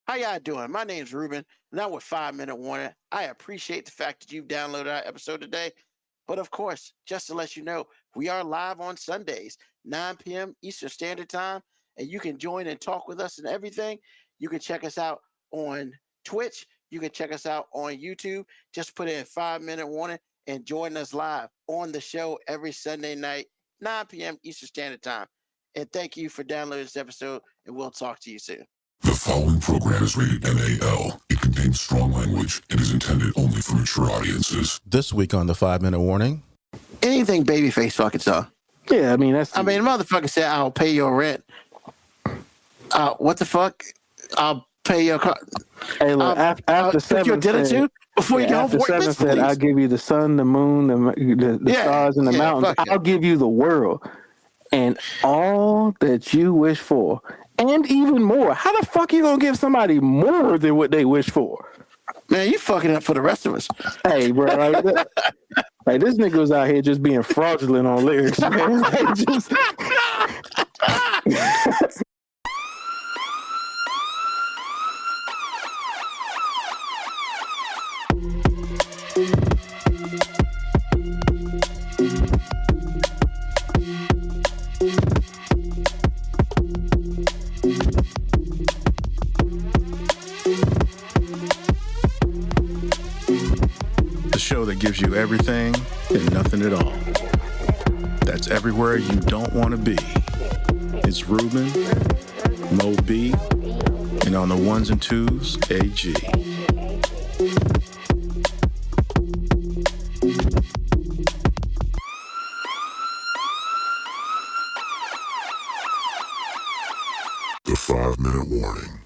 How y'all doing? My name's Ruben, and I'm with 5 Minute Warning. I appreciate the fact that you've downloaded our episode today. But of course, just to let you know, we are live on Sundays, 9 p.m. Eastern Standard Time, and you can join and talk with us and everything. You can check us out on Twitch. You can check us out on YouTube. Just put in 5 Minute Warning and join us live on the show every Sunday night, 9 p.m. Eastern Standard Time. And thank you for downloading this episode, and we'll talk to you soon. The following program is rated NAL. It contains strong language and is intended only for mature audiences. This week on the 5 Minute Warning. Anything babyface fucking saw. Yeah, I mean, the motherfucker said, I'll pay your rent. What the fuck? I'll pay your car. Hey, look, after Seven your dinner said, too? Before you go after home, Seven said, I'll give you the sun, the moon, the stars, and the mountains. I'll give you the world and all that you wish for. And even more. How the fuck you gonna give somebody more than what they wish for? Man, you fucking up for the rest of us. Hey, bro, like this nigga was out here just being fraudulent on lyrics, man. Like, just... Show that gives you everything and nothing at all. That's everywhere you don't want to be. It's Ruben, Mo B, and on the ones and twos, AG. The 5-Minute Warning.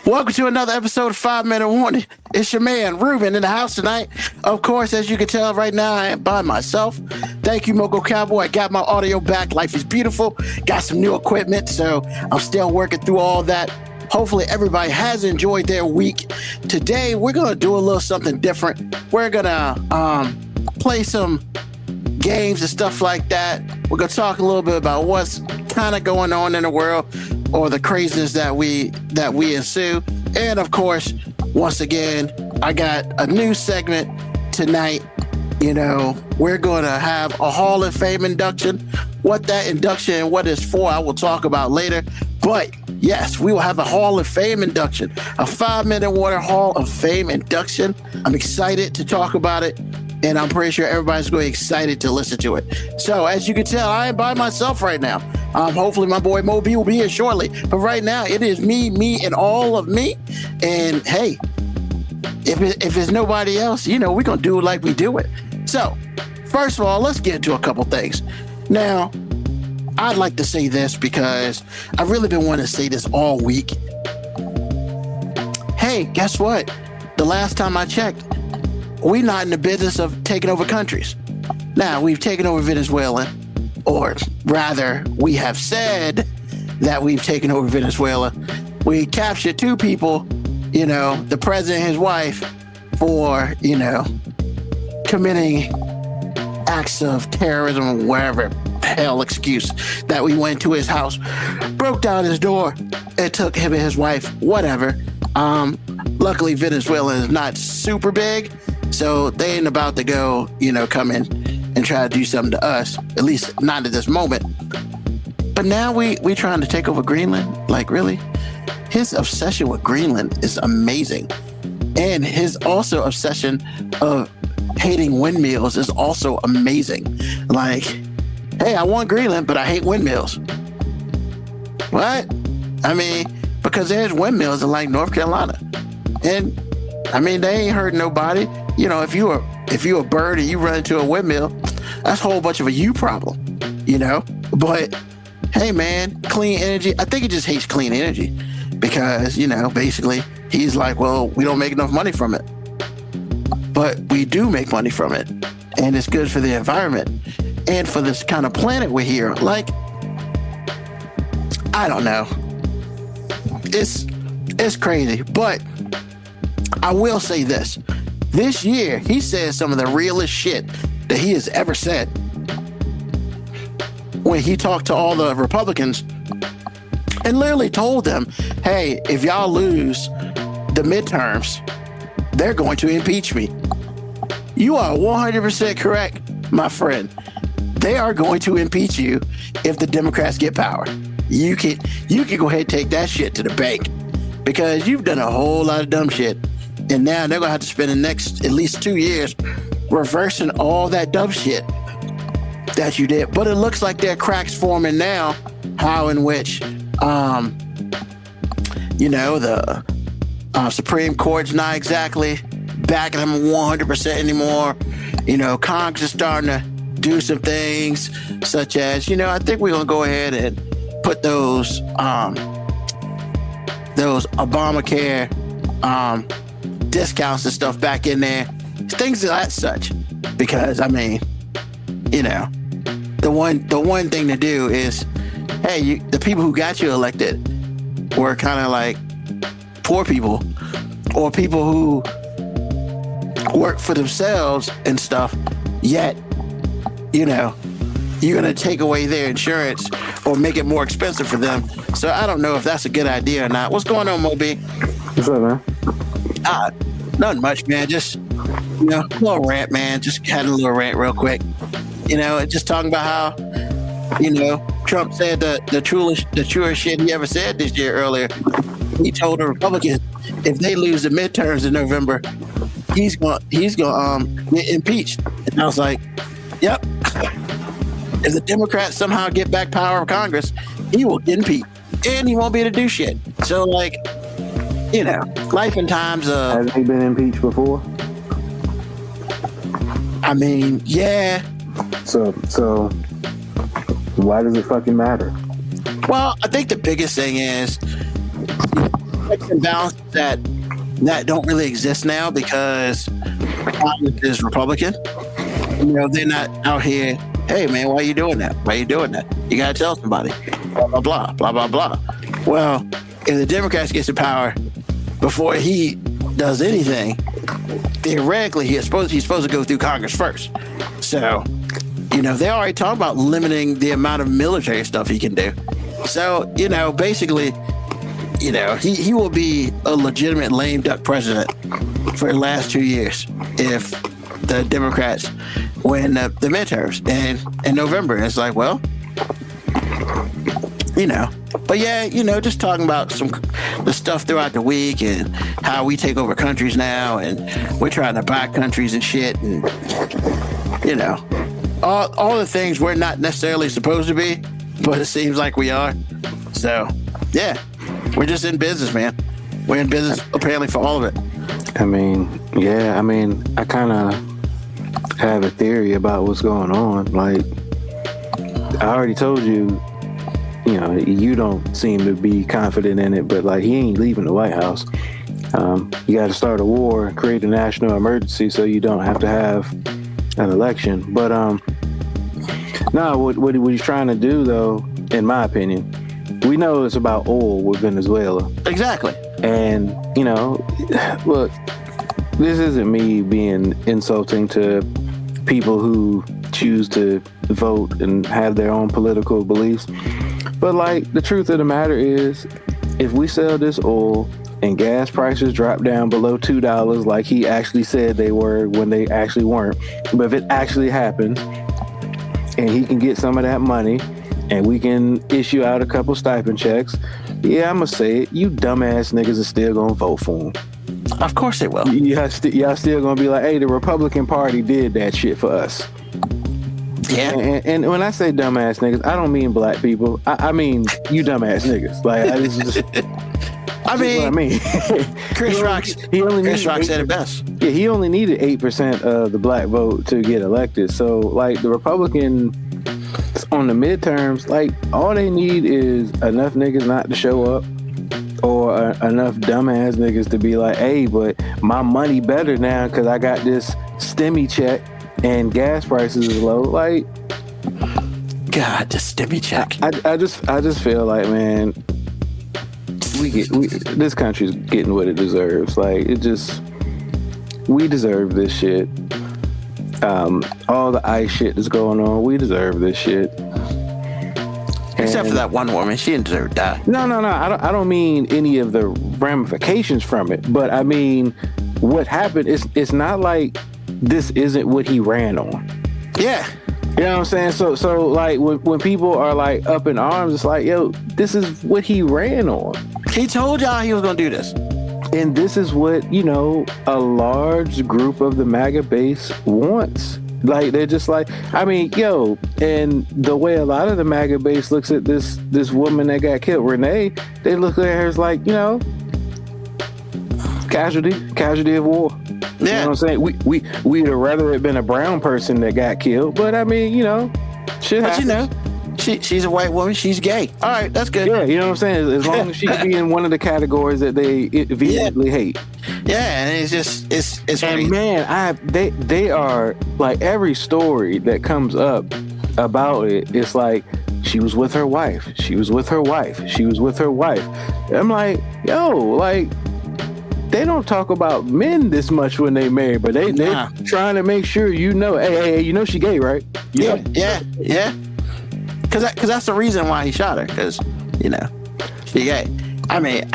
Welcome to another episode of 5 Minute Warning. It's your man, Ruben, in the house tonight. Of course, as you can tell right now, I am by myself. Thank you, Mogo Cowboy. I got my audio back. Life is beautiful. Got some new equipment, so I'm still working through all that. Hopefully, everybody has enjoyed their week. Today, we're going to do a little something different. We're going to play some games and stuff like that. We're going to talk a little bit about what's kind of going on in the world, or the craziness that we ensue. And of course, once again, I got a new segment tonight. You know, we're going to have a Hall of Fame induction. What that induction and what it's for, I will talk about later. But yes, we will have a Hall of Fame induction, a 5-Minute Warning Hall of Fame induction. I'm excited to talk about it, and I'm pretty sure everybody's going to be excited to listen to it. So as you can tell, I am by myself right now. Hopefully my boy Mo B will be here shortly. But right now, it is me, and all of me. And hey, if it's nobody else, you know, we're going to do it like we do it. So, first of all, let's get into a couple things. Now, I'd like to say this because I've really been wanting to say this all week. Hey, guess what? The last time I checked, we're not in the business of taking over countries. Now, we've taken over Venezuela, or rather, we have said that we've taken over Venezuela. We captured two people, you know, the president and his wife, for, you know, committing acts of terrorism, whatever the hell excuse that we went to his house, broke down his door, and took him and his wife, whatever. Luckily, Venezuela is not super big, so they ain't about to go, you know, come in and try to do something to us, at least not at this moment. But now we trying to take over Greenland? Like, really? His obsession with Greenland is amazing. And his also obsession of hating windmills is also amazing. Like, hey, I want Greenland, but I hate windmills. What? I mean, because there's windmills in like North Carolina. And I mean, they ain't hurt nobody. You know, if you're a bird and you run into a windmill, that's a whole bunch of a you problem, you know? But hey, man, clean energy. I think he just hates clean energy because, you know, basically he's like, well, we don't make enough money from it. But we do make money from it. And it's good for the environment and for this kind of planet we're here. Like, I don't know. It's crazy. But I will say this. This year, he said some of the realest shit that he has ever said. When he talked to all the Republicans and literally told them, hey, if y'all lose the midterms, they're going to impeach me. You are 100% correct, my friend. They are going to impeach you if the Democrats get power. You can go ahead and take that shit to the bank because you've done a whole lot of dumb shit. And now they're going to have to spend the next at least 2 years reversing all that dumb shit that you did. But it looks like there are cracks forming now, how in which, the Supreme Court's not exactly backing them 100% anymore. Congress is starting to do some things such as, I think we're going to go ahead and put those Obamacare discounts and stuff back in there, things of that such. Because the one thing to do is, hey, the people who got you elected were kind of like poor people or people who work for themselves and stuff. Yet, you're gonna take away their insurance or make it more expensive for them. So I don't know if that's a good idea or not. What's going on, Moby? What's up, man? Nothing much, man. Just, a little rant, man. Just had a little rant real quick. Just talking about how, Trump said the truest shit he ever said this year earlier. He told the Republicans if they lose the midterms in November, he's gonna get impeached. And I was like, yep. If the Democrats somehow get back power of Congress, he will get impeached. And he won't be able to do shit. So, life and times of... Hasn't he been impeached before? Yeah. So why does it fucking matter? Well, I think the biggest thing is checks and balances that don't really exist now because Congress is Republican. They're not out here, hey, man, why are you doing that? Why are you doing that? You got to tell somebody. Blah, blah, blah, blah, blah, blah. Well, if the Democrats get to power before he does anything, theoretically, he's supposed to go through Congress first. So, they already talked about limiting the amount of military stuff he can do. So, basically, he will be a legitimate lame duck president for the last 2 years if the Democrats win the midterms in November. And it's like, well, but yeah, just talking about the stuff throughout the week and how we take over countries now and we're trying to buy countries and shit and, all the things we're not necessarily supposed to be, but it seems like we are. So, yeah, we're just in business, man. We're in business apparently for all of it. I kind of have a theory about what's going on. Like, I already told you, you don't seem to be confident in it, but like, he ain't leaving the White House. You got to start a war, create a national emergency so you don't have to have an election. But what he's trying to do, though, in my opinion, we know it's about oil with Venezuela. Exactly. And, look, this isn't me being insulting to people who choose to vote and have their own political beliefs. But, like, the truth of the matter is, if we sell this oil and gas prices drop down below $2 like he actually said they were when they actually weren't, but if it actually happens and he can get some of that money and we can issue out a couple stipend checks, yeah, I'm going to say it, you dumbass niggas are still going to vote for him. Of course they will. Y'all still going to be like, hey, the Republican Party did that shit for us. Yeah. And when I say dumbass niggas, I don't mean black people. I mean you dumbass niggas. Like, Chris Rock said it best. Yeah, he only needed 8% of the black vote to get elected. So, like, the Republican on the midterms, like, all they need is enough niggas not to show up or enough dumbass niggas to be like, hey, but my money better now because I got this STEMI check and gas prices is low. Like, God, the STEMI check. I just feel like, man, this country's getting what it deserves. Like, we deserve this shit. All the ICE shit that's going on, we deserve this shit. Except for that one woman, she didn't deserve to die. No. I don't mean any of the ramifications from it, but I mean what happened. It's not like this isn't what he ran on. Yeah. You know what I'm saying? So like when people are like up in arms, it's like, yo, this is what he ran on. He told y'all he was gonna do this. And this is what, you know, a large group of the MAGA base wants. Like, they're just like, I mean, yo, and the way a lot of the MAGA base looks at this woman that got killed, Renee, they look at her as like, you know, casualty of war. Yeah. You know what I'm saying? We'd have rather it been a brown person that got killed, but I mean, you know, shit happens. But you know, she's a white woman, she's gay. All right, that's good. Yeah, you know what I'm saying? As long as she can be in one of the categories that they vehemently hate. Yeah, and it's just it's And crazy. man, they are like, every story that comes up about it, it's like she was with her wife. She was with her wife. She was with her wife. I'm like, yo, like, they don't talk about men this much when they marry, but they're trying to make sure you know, hey, you know she gay, right? You know? Yeah. Because that's the reason why he shot her. Because, you know, she gay. I mean,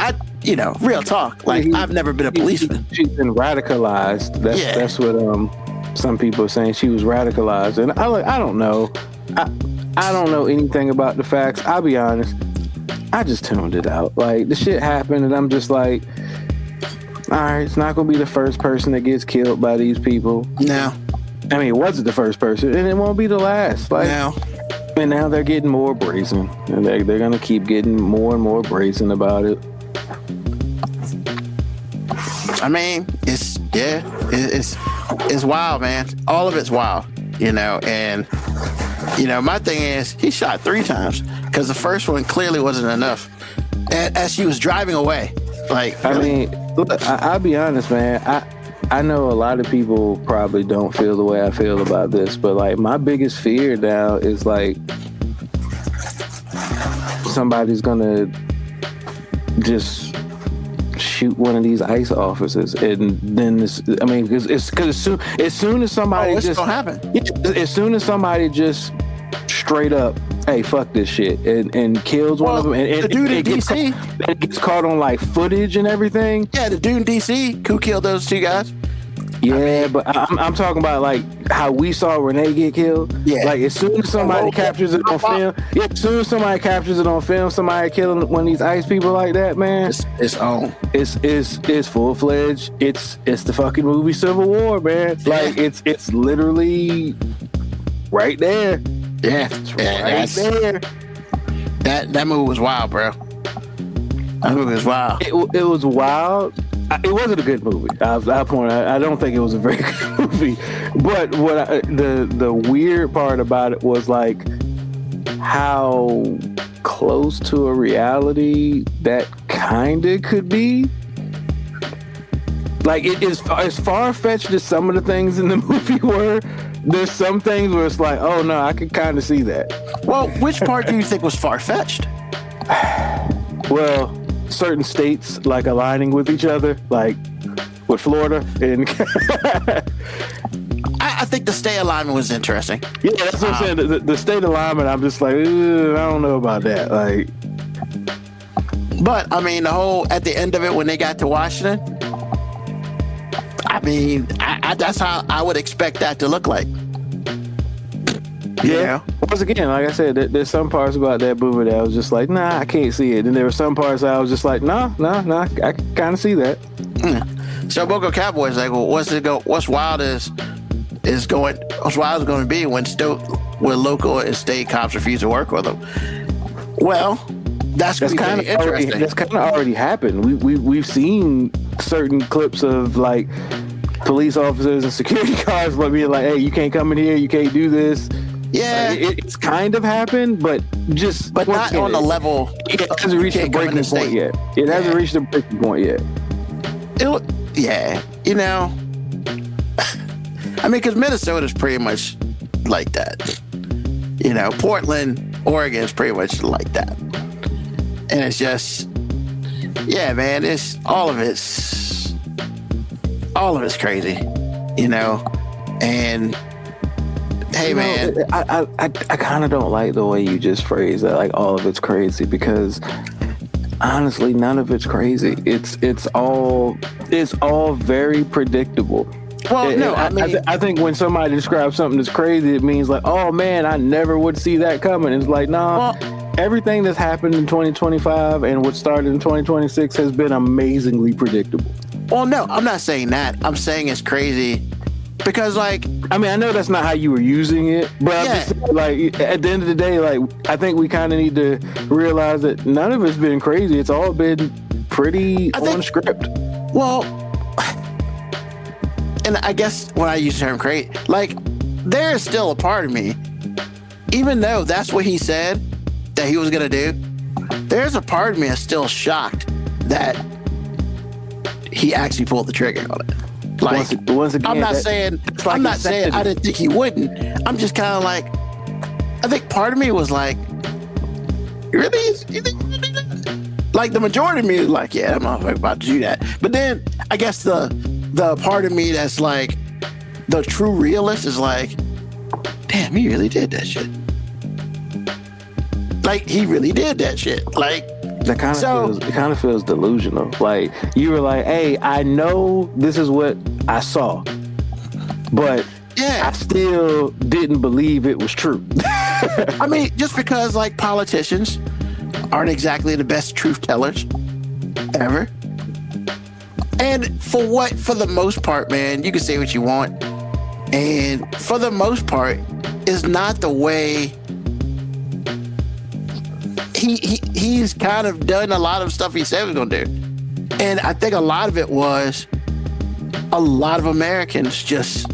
real talk. Like, I've never been a policeman. She's been radicalized. That's what some people are saying. She was radicalized, and I don't know. I don't know anything about the facts. I'll be honest. I just tuned it out. Like, the shit happened, and I'm just like, all right, it's not gonna be the first person that gets killed by these people. No. I mean, it wasn't the first person, and it won't be the last. Like, No. And now they're getting more brazen, and they're gonna keep getting more and more brazen about it. I mean, it's wild, man. All of it's wild, you know. And you know, my thing is, he shot 3 times because the first one clearly wasn't enough. As she was driving away, like, really? I mean, look, I'll be honest, man. I know a lot of people probably don't feel the way I feel about this, but like, my biggest fear now is like somebody's gonna just shoot one of these ICE officers, and then because as soon as somebody it's just gonna happen. As soon as somebody just straight up, hey, fuck this shit, and kills one of them, and the dude in DC, it gets caught on like footage and everything. Yeah, the dude in DC who killed those 2 guys. Yeah, but I'm talking about like how we saw Renee get killed. Yeah, like as soon as somebody captures it on film, somebody killing one of these ICE people like that, man. It's on. It's full fledged. It's the fucking movie Civil War, man. Like it's literally right there. Yeah, right there. That movie was wild, bro. That movie was wild. It was wild. It wasn't a good movie. I don't think it was a very good movie. But the weird part about it was like how close to a reality that kinda could be. Like, it is as far-fetched as some of the things in the movie were. There's some things where it's like, oh no, I could kind of see that. Well, which part do you think was far-fetched? Well, certain states like aligning with each other, like with Florida, and I think the state alignment was interesting. Yeah, that's what I'm saying. The state alignment, I'm just like, I don't know about that. Like, but I mean, at the end of it, when they got to Washington, I mean, that's how I would expect that to look like. Yeah. Once again, like I said, there's some parts about that movie that I was just like, nah, I can't see it. And there were some parts I was just like, nah, I can kind of see that. So Boco Cowboy's like, well, what's wild is going to be when local and state cops refuse to work with them. Well, that's kind of interesting. That's kind of already happened. We've seen certain clips of like police officers and security guards being like, hey, you can't come in here, you can't do this. Yeah, it's kind of happened, but not on the level. It hasn't reached the breaking point yet. It hasn't reached the breaking point yet. Yeah, you know, I mean, because Minnesota's pretty much like that. You know, Portland, Oregon is pretty much like that, and it's just, yeah, man, it's all of it's crazy, you know, and Hey, man. I kind of don't like the way you just phrase that. Like all of it's crazy, because honestly, none of it's crazy. It's all very predictable. Well, no, I think when somebody describes something that's crazy, it means like, oh man, I never would see that coming. It's like, nah, everything that's happened in 2025 and what started in 2026 has been amazingly predictable. Well, no, I'm not saying that. I'm saying it's crazy because, like, I mean, I know that's not how you were using it, but I'm just saying, like, at the end of the day, like, I think we kind of need to realize that none of it's been crazy. It's all been pretty on script. Well, and I guess when I use the term crazy, like, there is still a part of me, even though that's what he said that he was going to do, there's a part of me that's still shocked that he actually pulled the trigger on it. Like, once again, I'm not saying I didn't think he wouldn't. I'm just kind of like, I think part of me was like, really? You think you do that? Like, the majority of me is like, yeah, I'm not about to do that. But then I guess the part of me that's like the true realist is like, damn, he really did that shit. Like, he really did that shit. Like, that kind of feels delusional. Like, you were like, hey, I know this is what I saw, but I still didn't believe it was true. I mean, just because, like, politicians aren't exactly the best truth tellers ever. And for the most part, man, you can say what you want. And for the most part, is not the way he's kind of done a lot of stuff he said he was going to do. And I think a lot of it was a lot of Americans just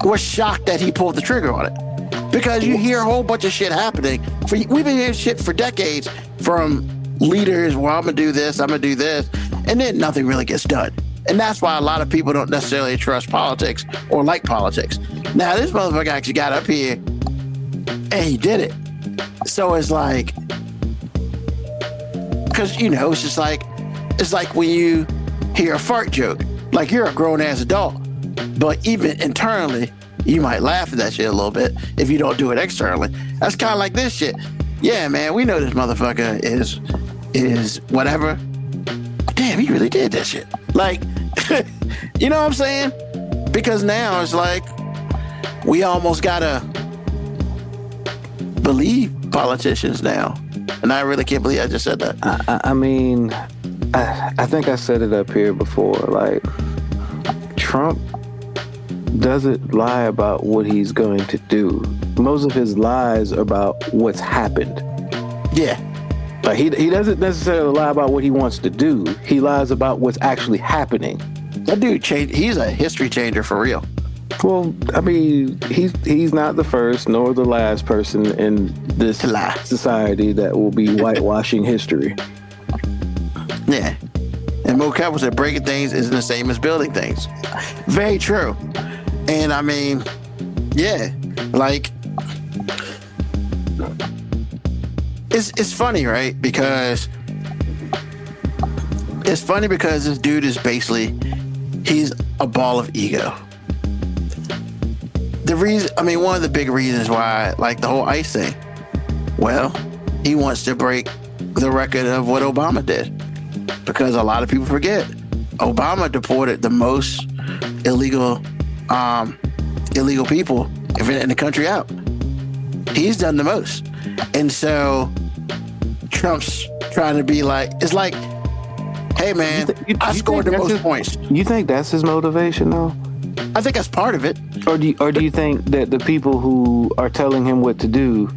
were shocked that he pulled the trigger on it. Because you hear a whole bunch of shit happening. We've been hearing shit for decades from leaders, well, I'm going to do this, I'm going to do this, and then nothing really gets done. And that's why a lot of people don't necessarily trust politics or like politics. Now, this motherfucker actually got up here and he did it. So it's like, because, you know, it's like when you hear a fart joke, like, you're a grown ass adult, but even internally, you might laugh at that shit a little bit if you don't do it externally. That's kind of like this shit. Yeah, man, we know this motherfucker is whatever. Damn, he really did that shit. Like, you know what I'm saying? Because now it's like, we almost gotta believe politicians now. And I really can't believe I just said that. I mean, I think I said it up here before. Like, Trump doesn't lie about what he's going to do. Most of his lies are about what's happened. Yeah. Like, he doesn't necessarily lie about what he wants to do. He lies about what's actually happening. That dude he's a history changer for real. Well, I mean, he's not the first nor the last person in this society that will be whitewashing history. Yeah. And Mo Campbell said breaking things isn't the same as building things. Very true. And I mean, yeah, like, it's funny, right? Because this dude is basically, he's a ball of ego. One of the big reasons why, like, the whole ICE thing, well, he wants to break the record of what Obama did. Because a lot of people forget, Obama deported the most illegal people in the country out. He's done the most. And so Trump's trying to be like, it's like, hey man, I scored the most points. You think that's his motivation though? I think that's part of it. Or do you think that the people who are telling him what to do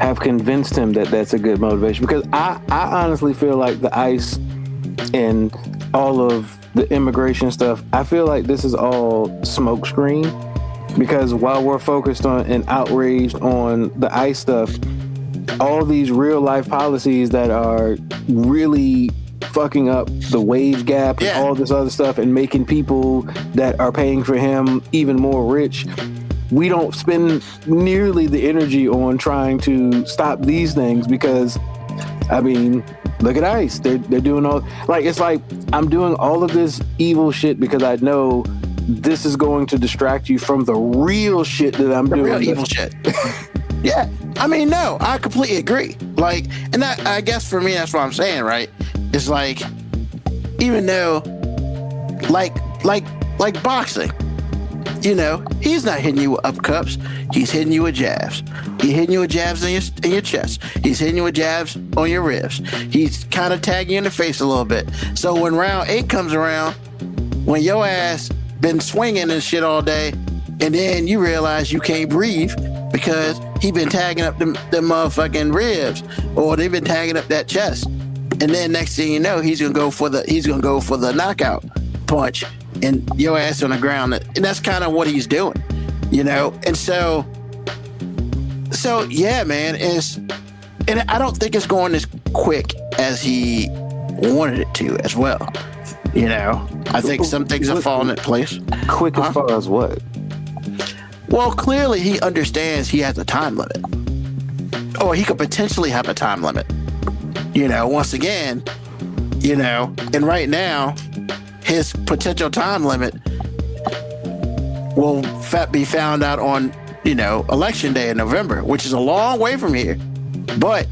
have convinced him that that's a good motivation? Because I honestly feel like the ICE and all of the immigration stuff, I feel like this is all smokescreen. Because while we're focused on and outraged on the ICE stuff, all these real life policies that are really fucking up the wage gap and all this other stuff and making people that are paying for him even more rich, we don't spend nearly the energy on trying to stop these things because, I mean, look at ICE. They're doing all, like, it's like I'm doing all of this evil shit because I know this is going to distract you from the real shit that I'm doing. Real evil shit. Yeah. I mean, no, I completely agree. Like, and that, I guess for me, that's what I'm saying, right? It's like, even though, like boxing, you know, he's not hitting you with uppercuts. He's hitting you with jabs. He's hitting you with jabs in your chest. He's hitting you with jabs on your ribs. He's kind of tagging you in the face a little bit. So when round 8 comes around, when your ass been swinging and shit all day, and then you realize you can't breathe because he been tagging up them motherfucking ribs, or they've been tagging up that chest, and then next thing you know, he's gonna go for the knockout punch, and your ass on the ground, and that's kind of what he's doing, you know. And so yeah, man, and I don't think it's going as quick as he wanted it to as well. You know, I think some things are falling into place. Quick as far as what? Well, clearly he understands he has a time limit, or he could potentially have a time limit. You know, once again, you know, and right now, his potential time limit will be found out on, you know, election day in November, which is a long way from here. But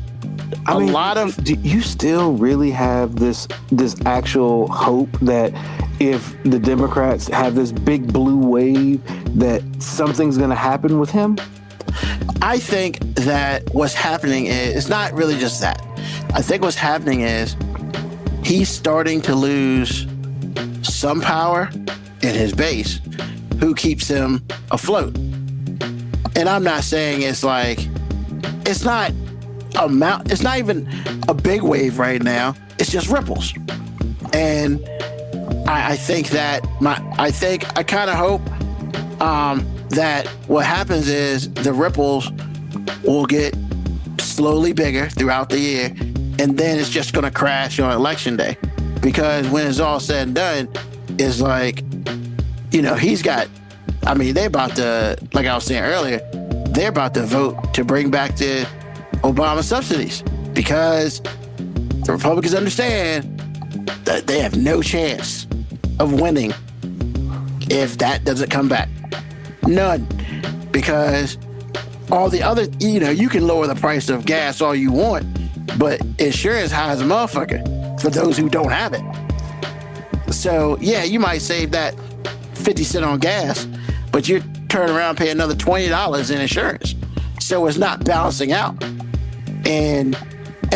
I mean, do you still really have this actual hope that if the Democrats have this big blue wave, that something's going to happen with him? I think that what's happening is, it's not really just that. I think what's happening is he's starting to lose some power in his base, who keeps him afloat. And I'm not saying it's like, it's not even a big wave right now. It's just ripples. And I think that I kind of hope that what happens is the ripples will get slowly bigger throughout the year, and then it's just going to crash on election day. Because when it's all said and done, it's like, you know, they're about to, like I was saying earlier, they're about to vote to bring back the Obama subsidies, because the Republicans understand that they have no chance of winning if that doesn't come back. None. Because all the other, you know, you can lower the price of gas all you want, but insurance high as a motherfucker for those who don't have it. So yeah, you might save that 50 cents on gas, but you turn around and pay another $20 in insurance. So it's not balancing out.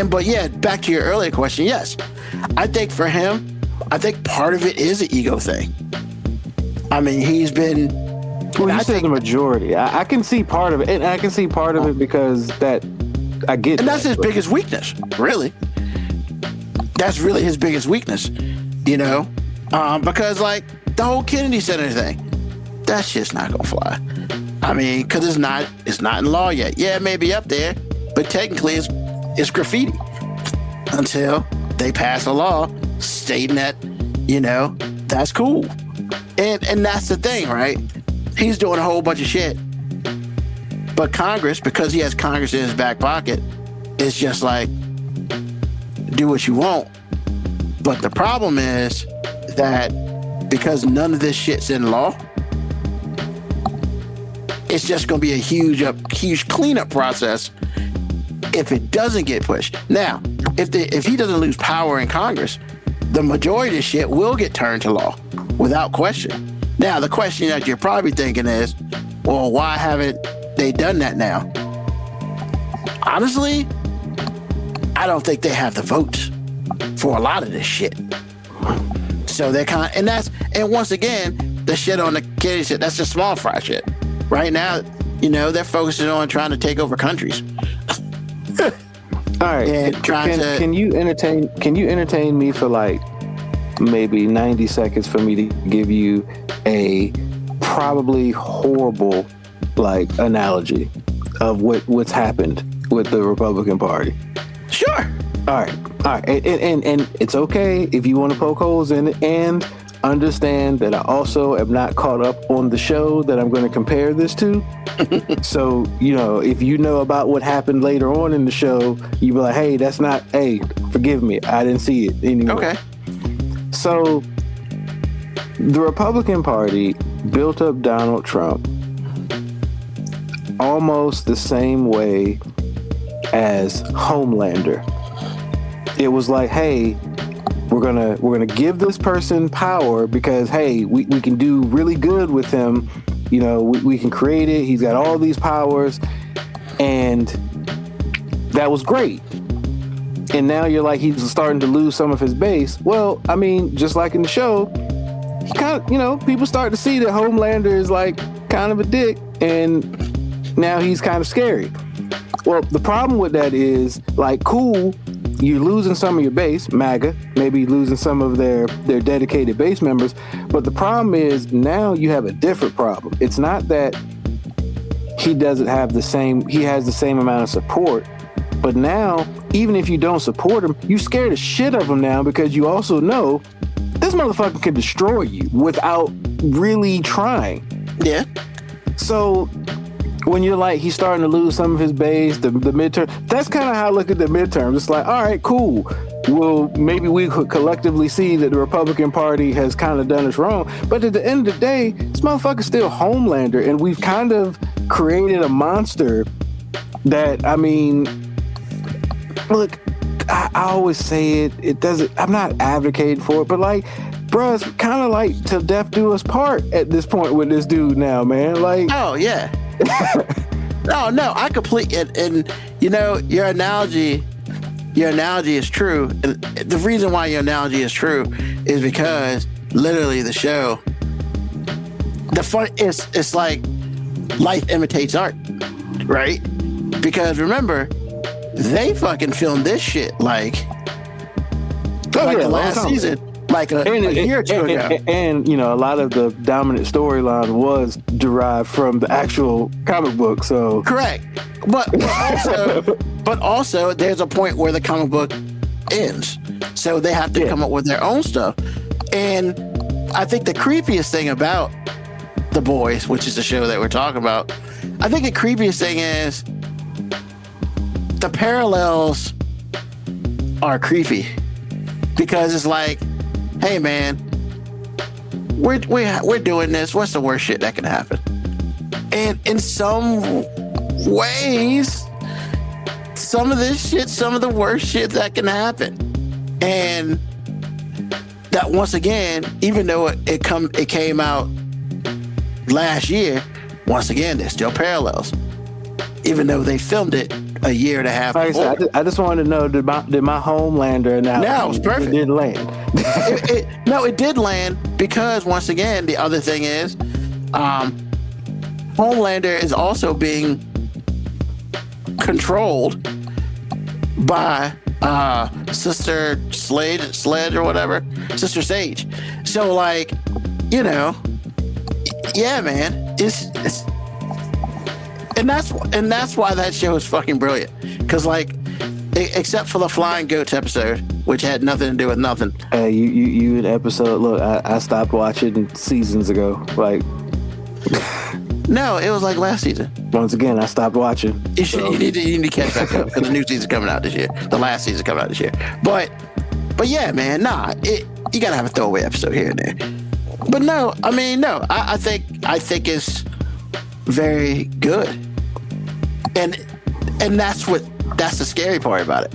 But yeah, back to your earlier question, yes. I think for him, I think part of it is an ego thing. I mean, he's been... Well, you said the majority. I can see part of it, and I can see part of it because that... I get and that's his biggest weakness, really. That's really his biggest weakness, you know? Because, like, the whole Kennedy Center thing, that shit's not gonna fly. I mean, because it's not in law yet. Yeah, it may be up there, but technically it's graffiti until they pass a law stating that, you know, that's cool. And that's the thing, right? He's doing a whole bunch of shit. But Congress, because he has Congress in his back pocket, it's just like, do what you want. But the problem is that because none of this shit's in law, it's just going to be a huge cleanup process if it doesn't get pushed. Now, if he doesn't lose power in Congress, the majority of shit will get turned to law without question. Now, the question that you're probably thinking is, well, why haven't they done that now? Honestly, I don't think they have the votes for a lot of this shit. So they're and once again, the shit on the Kennedy shit, that's just small fry shit. Right now, you know, they're focusing on trying to take over countries. All right. Can you entertain me for like maybe 90 seconds for me to give you a probably horrible like analogy of what's happened with the Republican Party? Sure. All right. And it's okay if you want to poke holes in it, and understand that I also am not caught up on the show that I'm going to compare this to. So, you know, if you know about what happened later on in the show, you be like, hey, forgive me, I didn't see it anymore. Okay. So the Republican Party built up Donald Trump almost the same way as Homelander. It was like, hey, we're gonna give this person power because, hey, we can do really good with him. You know, we can create it. He's got all these powers, and that was great. And now you're like, he's starting to lose some of his base. Well, I mean, just like in the show, he kind of, you know, people start to see that Homelander is like kind of a dick, and now he's kind of scary. Well, the problem with that is, like, cool, you're losing some of your base, MAGA, maybe losing some of their dedicated base members. But the problem is now you have a different problem. It's not that he has the same amount of support. But now, even if you don't support him, you scare the shit of him now because you also know this motherfucker can destroy you without really trying. Yeah. So when you're like, he's starting to lose some of his base, the midterm, that's kind of how I look at the midterms. It's like, all right, cool. Well, maybe we could collectively see that the Republican Party has kind of done us wrong. But at the end of the day, this motherfucker's still Homelander, and we've kind of created a monster that, I mean, look, I always say it doesn't, I'm not advocating for it, but like, bro, it's kind of like till death do us part at this point with this dude now, man. Like, oh yeah. no, I completely, and you know, your analogy is true. And the reason why your analogy is true is because literally the show, it's like life imitates art, right? Because remember, they fucking filmed this shit like the last season, like a year or two ago. And, you know, a lot of the dominant storyline was derived from the actual comic book, so... Correct. But also, there's a point where the comic book ends. So they have to come up with their own stuff. And I think the creepiest thing about The Boys, which is the show that we're talking about, I think the creepiest thing is the parallels are creepy because it's like, hey man, we're doing this. What's the worst shit that can happen? And in some ways, some of this shit, some of the worst shit that can happen. And that once again, even though it came out last year, once again, there's still parallels. Even though they filmed it a year and a half before. I just wanted to know, did my Homelander now it was perfect. It did land. it did land because once again, the other thing is, Homelander is also being controlled by Sister Sledge or whatever, Sister Sage. So like, you know, yeah, man, it's and that's why that show is fucking brilliant. Because like, except for the Flying Goats episode, which had nothing to do with nothing. Hey, you an episode? Look, I stopped watching seasons ago. Like, no, it was like last season. Once again, I stopped watching. You need to catch back up because the new season's coming out this year. The last season's coming out this year. But yeah, man, you gotta have a throwaway episode here and there. But no, I mean, no, I think it's very good. And that's the scary part about it.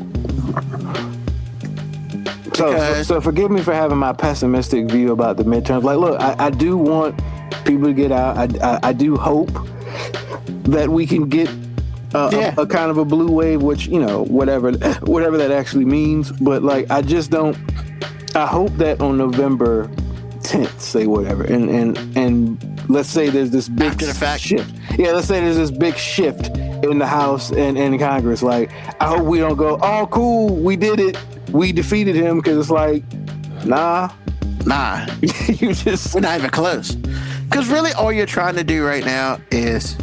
So forgive me for having my pessimistic view about the midterms. Like, look, I do want people to get out. I do hope that we can get a kind of a blue wave, which, you know, whatever that actually means. But like, I just don't. I hope that on November 10th, say whatever, and let's say there's this big after the fact shift. Yeah, let's say there's this big shift in the House and in Congress. Like, I hope we don't go, oh, cool, we did it, we defeated him, because it's like, nah, we're not even close. Because really, all you're trying to do right now is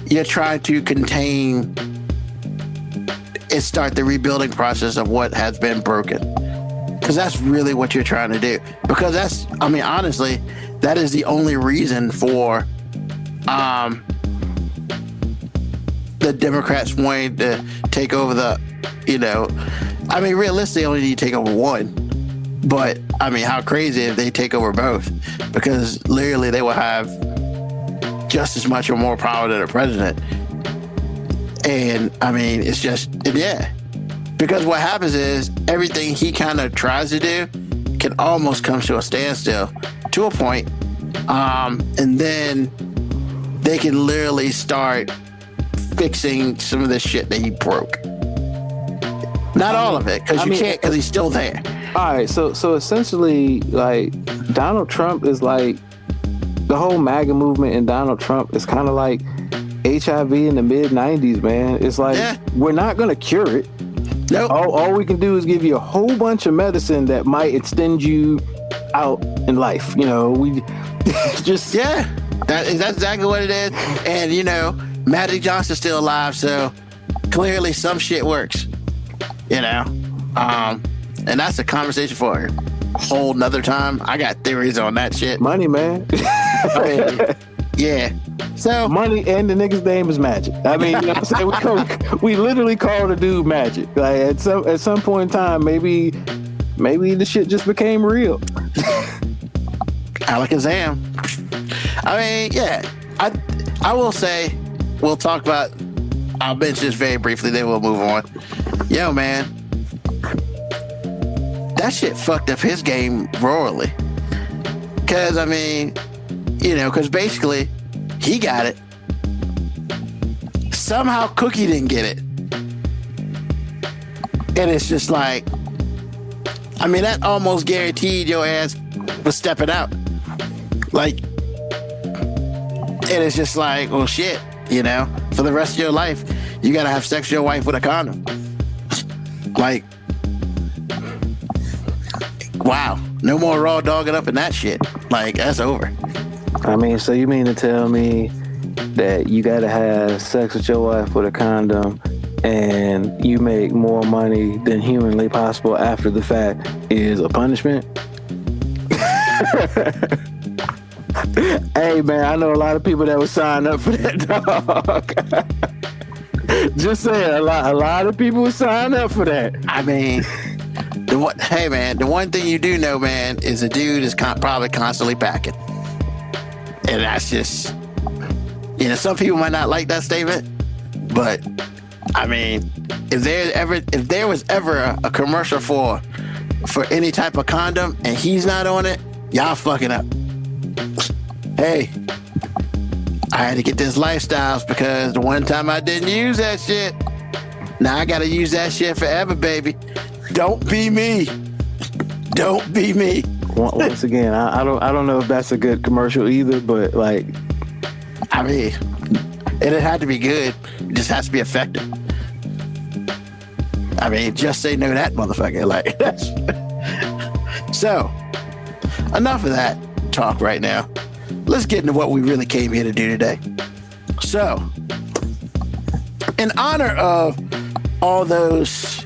you're trying to contain and start the rebuilding process of what has been broken. Because that's really what you're trying to do. Because honestly, that is the only reason for the Democrats wanting to take over realistically, only need to take over one. But I mean, how crazy if they take over both? Because literally they will have just as much or more power than the president. And I mean, it's just, yeah. Because what happens is everything he kind of tries to do can almost come to a standstill to a point. And then they can literally start fixing some of the shit that he broke. Not all of it, because you can't, because he's still there. All right, so essentially, like, Donald Trump is like, the whole MAGA movement and Donald Trump is kind of like HIV in the mid-90s, man. It's like, we're not going to cure it. Nope. All we can do is give you a whole bunch of medicine that might extend you out in life. You know, we just... Yeah, that's exactly what it is. And, you know, Magic Johnson's still alive, so clearly some shit works. You know? And that's a conversation for a whole nother time. I got theories on that shit. Money, man. Yeah. So money, and the nigga's name is Magic. I mean, you know what I'm saying? We literally call the dude Magic. Like at some point in time, maybe the shit just became real. Alakazam. I mean, yeah. I will say, we'll talk about, I'll mention this very briefly, then we'll move on. Yo, man. That shit fucked up his game royally. Because, I mean, you know, because basically, he got it. Somehow Cookie didn't get it. And it's just like, I mean, that almost guaranteed your ass was stepping out. Like, and it's just like, well, shit, you know, for the rest of your life, you gotta have sex with your wife with a condom. Like, wow, no more raw dogging up in that shit. Like, that's over. I mean, so you mean to tell me that you gotta have sex with your wife with a condom and you make more money than humanly possible after the fact is a punishment? Hey, man, I know a lot of people that would sign up for that, dog. Just saying, a lot of people would sign up for that. I mean, hey, man, the one thing you do know, man, is a dude is probably constantly packing. And that's just, you know, some people might not like that statement, but I mean, if there was ever a commercial for any type of condom and he's not on it, y'all fucking up. Hey, I had to get this lifestyles because the one time I didn't use that shit, now I gotta use that shit forever, baby. Don't be me. Don't be me. Once again, I don't know if that's a good commercial either, but like, I mean, it had to be good. It just has to be effective. I mean, just say no to that motherfucker. Like, that's... So, enough of that talk right now. Let's get into what we really came here to do today. So, in honor of all those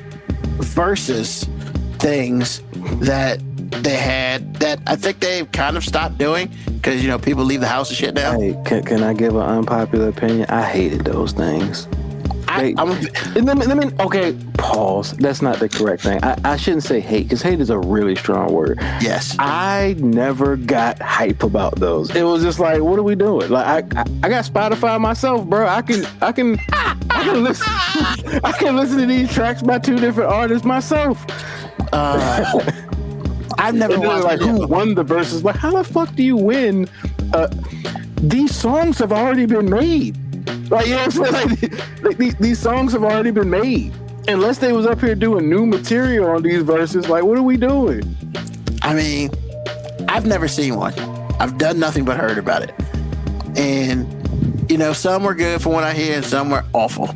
versus things that they had, that I think they kind of stopped doing because, you know, people leave the house and shit now. Hey, can I give an unpopular opinion? I hated those things. Okay, pause. That's not the correct thing. I shouldn't say hate, because hate is a really strong word. Yes. I never got hype about those. It was just like, what are we doing? Like, I got Spotify myself, bro. I can listen. I can listen to these tracks by two different artists myself. I've never watched like who won the verses. Like, how the fuck do you win? These songs have already been made. Like, you know what I'm saying? Like these songs have already been made. Unless they was up here doing new material on these verses, like, what are we doing? I mean, I've never seen one. I've done nothing but heard about it. And, you know, some were good from what I hear and some were awful.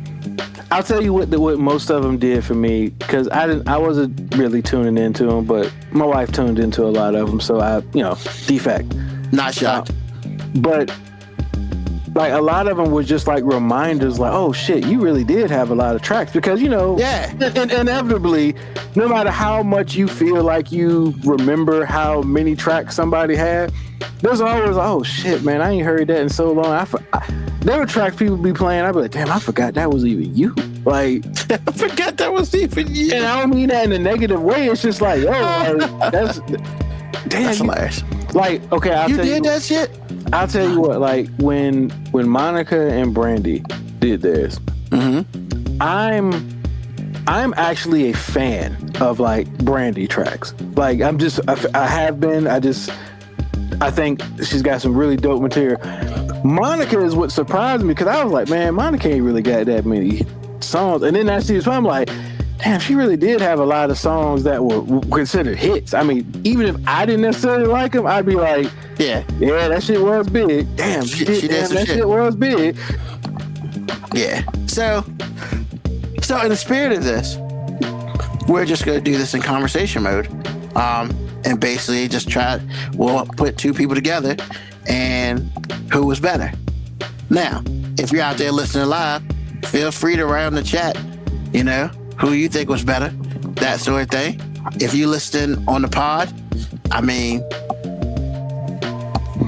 I'll tell you what most of them did for me, because I wasn't really tuning into them, but my wife tuned into a lot of them, so I, you know, defect. Not shocked. But like a lot of them were just like reminders, like, oh shit, you really did have a lot of tracks, because inevitably, no matter how much you feel like you remember how many tracks somebody had, there's always, oh shit, man, I ain't heard that in so long. There were tracks people be playing, I'd be like, damn, I forgot that was even you. Like, I forgot that was even you. And I don't mean that in a negative way. It's just like, that's hilarious. Like, okay, you did that shit. I'll tell you what, like when Monica and Brandy did theirs, I'm actually a fan of like Brandy tracks. Like I have been. I think she's got some really dope material. Monica is what surprised me, because I was like, man, Monica ain't really got that many songs. And then I see this, I'm like, damn, she really did have a lot of songs that were considered hits. I mean, even if I didn't necessarily like them, I'd be like, yeah, that shit was big. Damn, she did that shit was big. Yeah. So in the spirit of this, we're just going to do this in conversation mode. And basically just we'll put two people together and who was better. Now, if you're out there listening live, feel free to write in the chat, who you think was better, that sort of thing. If you listen on the pod, I mean,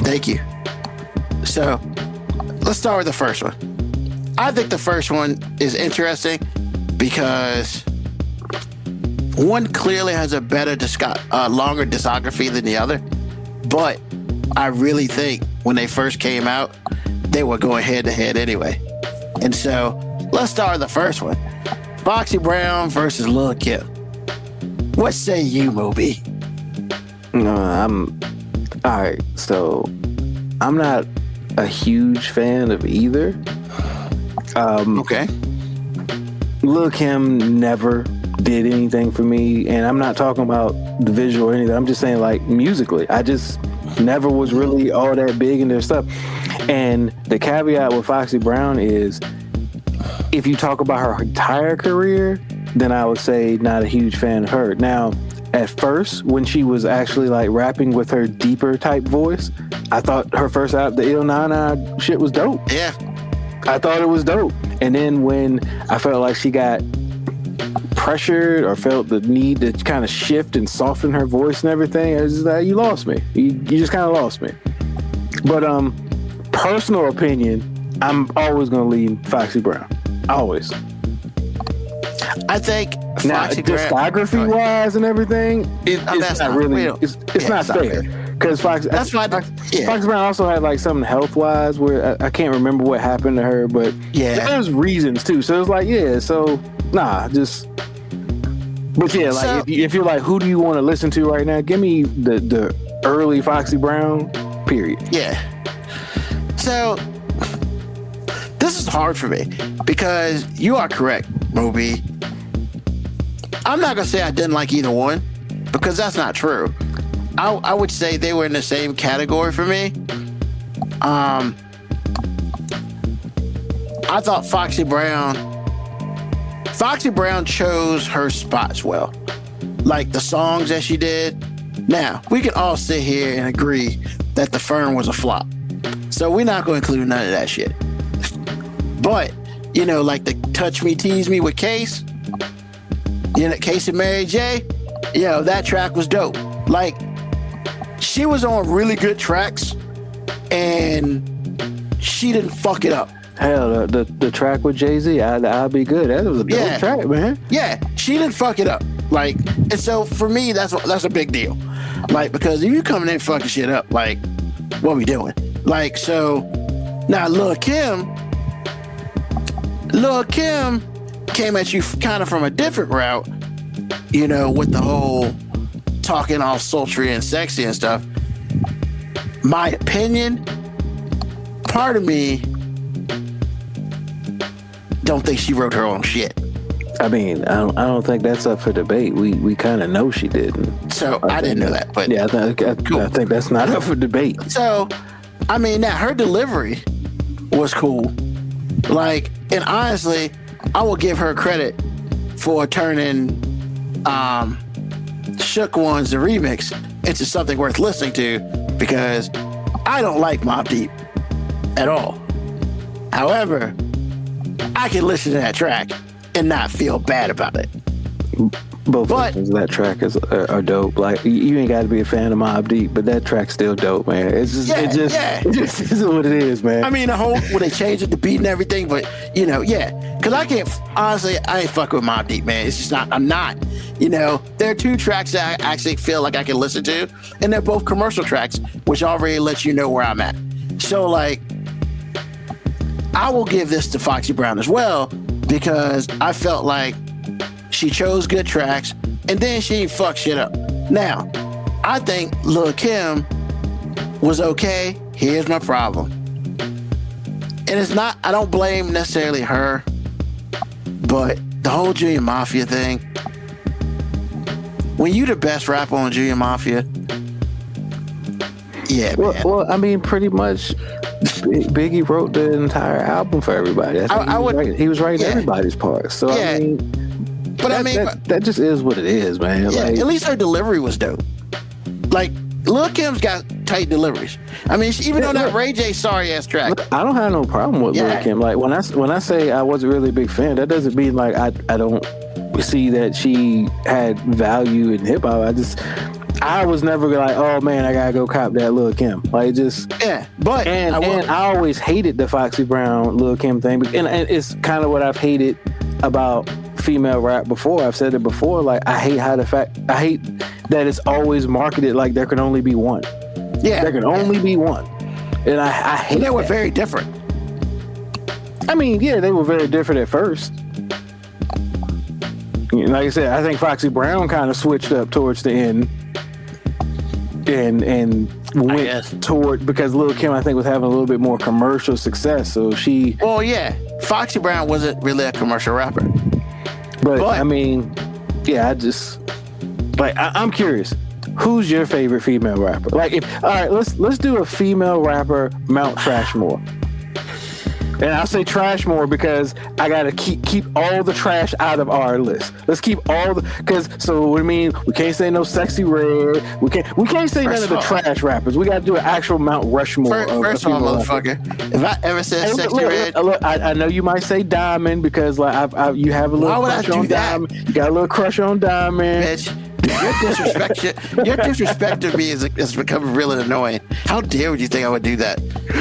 thank you. So let's start with the first one. I think the first one is interesting because one clearly has a better, longer discography than the other, but I really think when they first came out, they were going head to head anyway. And so let's start with the first one. Foxy Brown versus Lil' Kim. What say you, Moby? No, all right. So I'm not a huge fan of either. Okay. Lil' Kim never did anything for me, and I'm not talking about the visual or anything. I'm just saying, like, musically, I just never was really all that big in their stuff. And the caveat with Foxy Brown is, if you talk about her entire career, then I would say not a huge fan of her. Now, at first, when she was actually like rapping with her deeper type voice, I thought her first album, the Il Nana shit, was dope. Yeah. I thought it was dope. And then when I felt like she got pressured or felt the need to kind of shift and soften her voice and everything, it was like, you lost me. You just kind of lost me. But personal opinion, I'm always going to lean Foxy Brown. Always. I think now, discography wise and everything, it's not really. It's not fair, because Foxy Brown also had like something health wise where I can't remember what happened to her, but there's reasons too. So it's like, But yeah, like if you're like, who do you want to listen to right now? Give me the early Foxy Brown, period. Yeah. So this is hard for me because you are correct, Moby. I'm not gonna say I didn't like either one because that's not true. I would say they were in the same category for me. I thought Foxy Brown chose her spots well. Like the songs that she did. Now, we can all sit here and agree that The Fern was a flop. So we're not going to include none of that shit. But, like the Touch Me, Tease Me with Case, Case and Mary J, that track was dope. Like, she was on really good tracks and she didn't fuck it up. Hell, the track with Jay-Z, I'll Be Good. That was a dope track, man. Yeah, she didn't fuck it up. Like, and so for me, that's a big deal. Like, because if you coming in fucking shit up, like, what we doing? Like, so now Lil' Kim came at you kind of from a different route, with the whole talking all sultry and sexy and stuff. My opinion, part of me don't think she wrote her own shit. I mean, I don't think that's up for debate. We kind of know she didn't. So I didn't know that, but yeah, I think that's not up for debate. So, I mean, now her delivery was cool. Like, and honestly, I will give her credit for turning Shook Ones, the remix, into something worth listening to, because I don't like Mobb Deep at all. However, I can listen to that track and not feel bad about it. Both versions of that track are dope. Like you ain't got to be a fan of Mobb Deep, but that track's still dope, man. It just is what it is, man. I mean, the whole when they changed the beat and everything, but because I can't honestly, I ain't fucking with Mobb Deep, man. It's just not. I'm not. There are two tracks that I actually feel like I can listen to, and they're both commercial tracks, which already lets you know where I'm at. So like, I will give this to Foxy Brown as well because I felt like she chose good tracks, and then she ain't fuck shit up. Now, I think Lil' Kim was okay. Here's my problem. And it's not, I don't blame necessarily her, but the whole Junior Mafia thing, when you the best rapper on Junior Mafia, man. Well, I mean, pretty much Biggie wrote the entire album for everybody. He was writing everybody's parts. So, I mean... But that just is what it is, man. Yeah, like, at least her delivery was dope. Like, Lil' Kim's got tight deliveries. I mean, even on that Ray J sorry ass track. I don't have no problem with Lil' Kim. Like when I say I wasn't really a big fan, that doesn't mean like I don't see that she had value in hip hop. I was never like, oh man, I gotta go cop that Lil' Kim. Like just But I always hated the Foxy Brown Lil' Kim thing, and it's kind of what I've hated about female rap before. I've said it before. Like I hate that it's always marketed like there can only be one. Yeah, there can only be one, and I hate. And they were very different. I mean, yeah, they were very different at first. Like I said, I think Foxy Brown kind of switched up towards the end, and went toward because Lil' Kim I think was having a little bit more commercial success. So she. Well, yeah, Foxy Brown wasn't really a commercial rapper. But I mean, yeah, I'm curious. Who's your favorite female rapper? Like, let's do a female rapper Mount Trashmore. And I say Trashmore because I gotta keep all the trash out of our list. Let's keep all we can't say no Sexy Red. We can't say none of the trash rappers. We gotta do an actual Mount Rushmore. First of all, motherfucker, if I ever said Sexy Red, I know you might say Diamond because like you have a little crush on Diamond. You got a little crush on Diamond. Bitch. Your disrespect to me is becoming really annoying. How dare you think I would do that?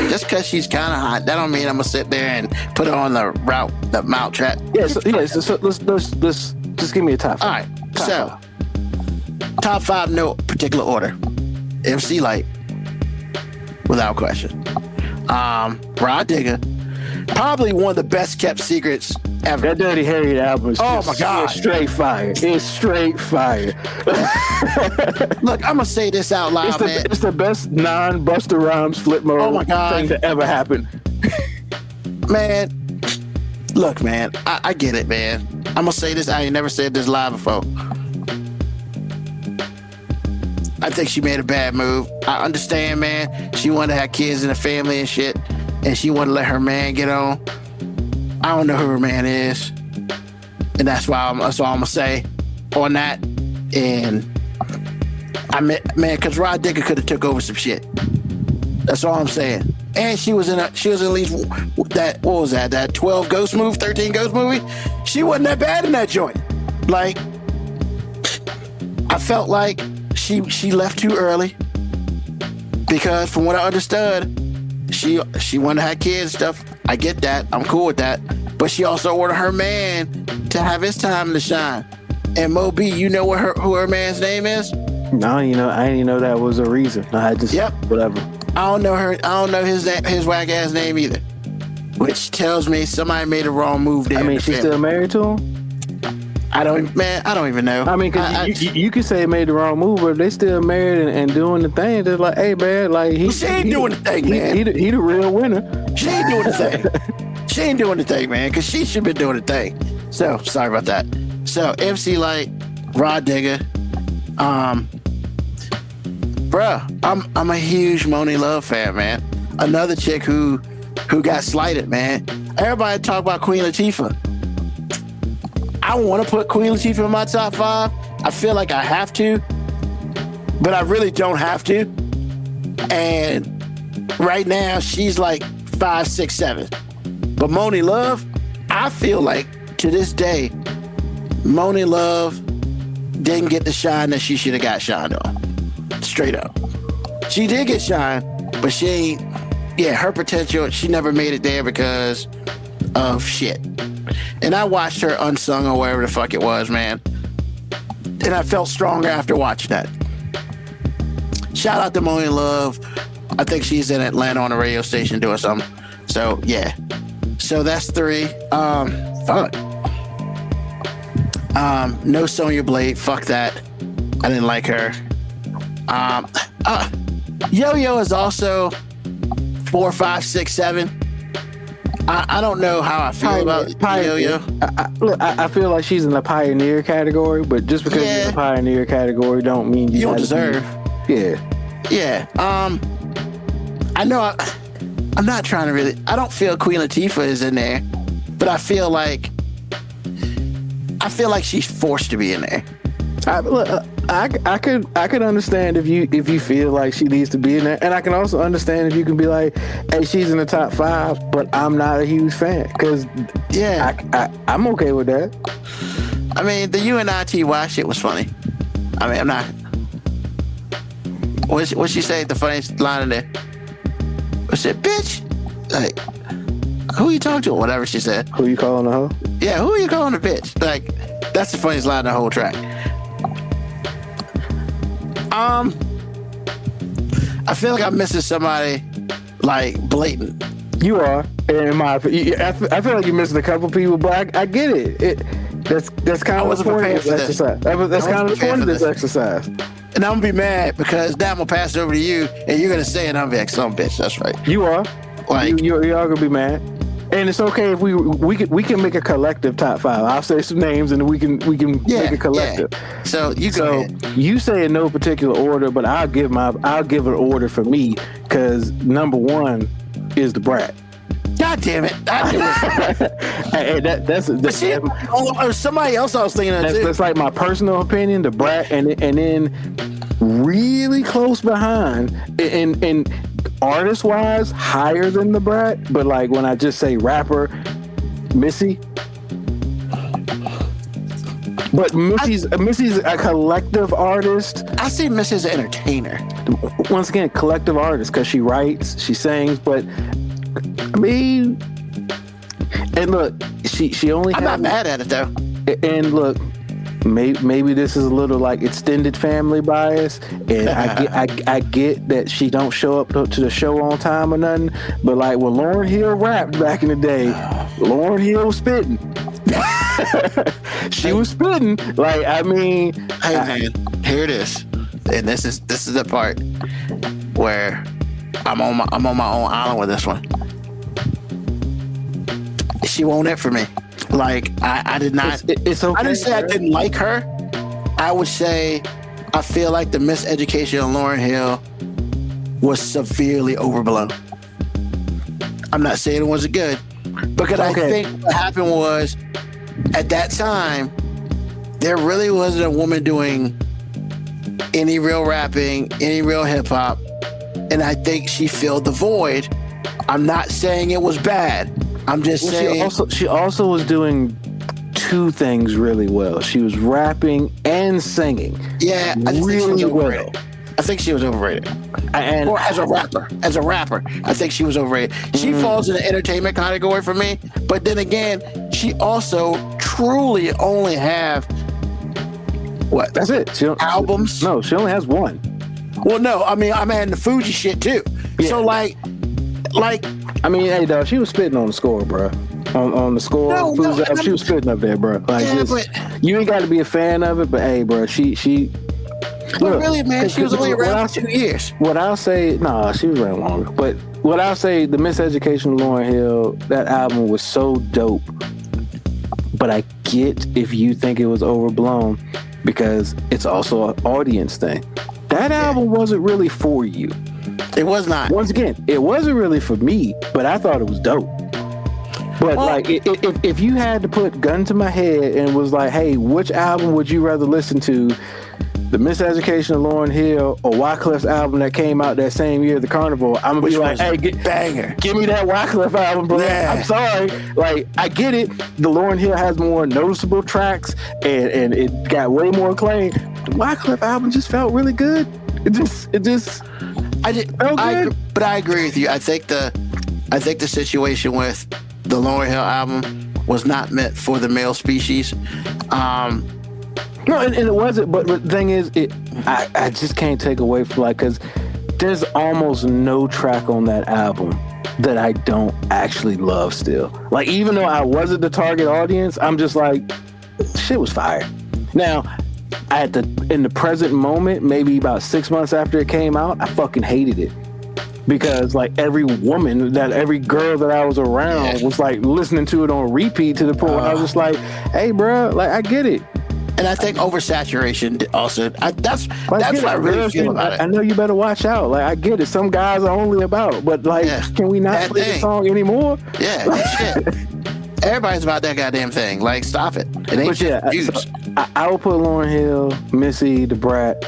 Just because she's kind of hot, that don't mean I'm gonna sit there and put her on the Mount Trap. So let's just give me a top 5. All right, top 5, no particular order. MC Light, without question. Rod Digger, probably one of the best kept secrets ever. That Dirty Harry album is my God. Straight fire. It's straight fire. Look, I'm gonna say this out loud, man. It's the best non-Busta Rhymes flip mode thing to ever happen. Man, look, man, I get it, man. I'm gonna say this. I ain't never said this live before. I think she made a bad move. I understand, man. She wanted to have kids and a family and shit, and she wanted to let her man get on. I don't know who her man is, and that's all I'm gonna say on that. And because Rod Digger could have took over some shit. That's all I'm saying. And she was at least that 12 Ghost movie, 13 Ghost movie. She wasn't that bad in that joint. Like, I felt like she left too early because from what I understood, she wanted to have kids and stuff. I get that. I'm cool with that. But she also wanted her man to have his time to shine. And Mo B, you know who her man's name is? No, I didn't even know that was a reason. I just whatever. I don't know his whack ass name either. Which tells me somebody made a wrong move there. I mean, she's still married to him? I don't even know. I mean, because you could say he made the wrong move, but they still married and doing the thing. They're like, hey, man, like she ain't doing the thing, man. He the real winner. She ain't doing the thing. She ain't doing the thing, man, because she should be doing the thing. So, sorry about that. So, MC Light, Rod Digger, bruh, I'm a huge Monie Love fan, man. Another chick who got slighted, man. Everybody talk about Queen Latifah. I want to put Queen Latifah in my top 5. I feel like I have to, but I really don't have to. And right now, she's like 5, 6, 7. But Moni Love, I feel like to this day, Moni Love didn't get the shine that she should have got shined on. Straight up. She did get shine, but she ain't, her potential, she never made it there because of shit. And I watched her Unsung or whatever the fuck it was, man. And I felt stronger after watching that. Shout out to Moni Love. I think she's in Atlanta on a radio station doing something. So, yeah. So that's 3. Fuck. No Sonya Blade. Fuck that. I didn't like her. Yo-Yo is also 4, 5, 6, 7. I don't know how I feel about Yo-Yo. I feel like she's in the pioneer category, but just because you're in the pioneer category don't mean you don't deserve. Yeah. I know I'm not trying to really, I don't feel Queen Latifah is in there, but I feel like she's forced to be in there. I could understand if you feel like she needs to be in there, and I can also understand if you can be like, hey, she's in the top 5, but I'm not a huge fan, because I'm okay with that. I mean, the UNITY shit was funny. I mean, I'm not. What she say? The funniest line in there. What she said, bitch? Like, who you talking to? Or whatever she said. Who you calling a hoe? Yeah, who you calling a bitch? Like, that's the funniest line in the whole track. I feel like I'm missing somebody like blatant. You are, in my opinion. I feel like you're missing a couple people, but I get it. That's kind of the point of this exercise. That's kind of the point of this exercise. And I'm gonna be mad because now I'm gonna pass it over to you, and you're gonna say it. I'm gonna be like, some bitch. That's right. You are. Like you are gonna be mad, and it's okay if we can make a collective top 5. I'll say some names, and we can make a collective. Yeah. So you go ahead. You say in no particular order, but I'll give an order for me, because number 1 is the Brat. God damn it! Hey, that's somebody else I was thinking of too. That's like my personal opinion, the Brat, and then really close behind, and artist wise higher than the Brat, but like when I just say rapper, Missy. But Missy's a collective artist. I see Missy as an entertainer. Once again, collective artist, because she writes, she sings, but I mean, and look, she only. I'm not mad at it though. And look, maybe this is a little like extended family bias, and I get that she don't show up to the show on time or nothing. But like when Lauryn Hill rapped back in the day, Lauryn Hill was spitting. She was spitting. Like, I mean, hey man, here it is, and this is the part where I'm on my own island with this one. She won't it for me. Like, I did not. It's okay. I didn't say I didn't like her. I would say I feel like the miseducation of Lauryn Hill was severely overblown. I'm not saying it wasn't good, because I think what happened was, at that time, there really wasn't a woman doing any real rapping, any real hip hop, and I think she filled the void. I'm not saying it was bad. I'm just saying she also was doing 2 things really well. She was rapping and singing. Yeah, I really well. I think she was overrated. Or as a rapper, I think she was overrated. She falls in the entertainment category for me. But then again, she also truly only have what? That's it. Albums? No, she only has 1. Well, no, I mean, I'm adding the Fuji shit too. Yeah. So like. I mean, hey, dog, she was spitting on the score, bro. On the score, she was spitting up there, bro. Like, you ain't got to be a fan of it, but hey, bro, she. Look, really, man, she was only around for 2 years. What I'll say, she was around longer. But what I'll say, the Miseducation of Lauryn Hill, that album was so dope. But I get if you think it was overblown, because it's also an audience thing. That album wasn't really for you. It was not. Once again, it wasn't really for me, but I thought it was dope. But like, if you had to put gun to my head and was like, hey, which album would you rather listen to? the Miseducation of Lauryn Hill or Wyclif's album that came out that same year, The Carnival, I'm gonna be like, hey, banger. Give me that Wyclef album, bro. Yeah. I'm sorry. Like, I get it. The Lauryn Hill has more noticeable tracks and it got way more acclaim. The Wyclef album just felt really good. It just felt good. But I agree with you. I think the situation with the Lauryn Hill album was not meant for the male species. No, and it wasn't. But the thing is, I just can't take away from, like, because there's almost no track on that album that I don't actually love still. Like, even though I wasn't the target audience, I'm just like, shit was fire. Now, in the present moment, maybe about 6 months after it came out, I fucking hated it. Because, like, every girl that I was around was, like, listening to it on repeat to the point where I was just like, hey, bro, like, I get it. And I think oversaturation also, that's what I really feel about it. I know you better watch out. Like, I get it. Some guys are only about, but, like, can we not play the song anymore? Yeah, shit. Everybody's about that goddamn thing. Like, stop it. It ain't so I would put Lauryn Hill, Missy, The Brat.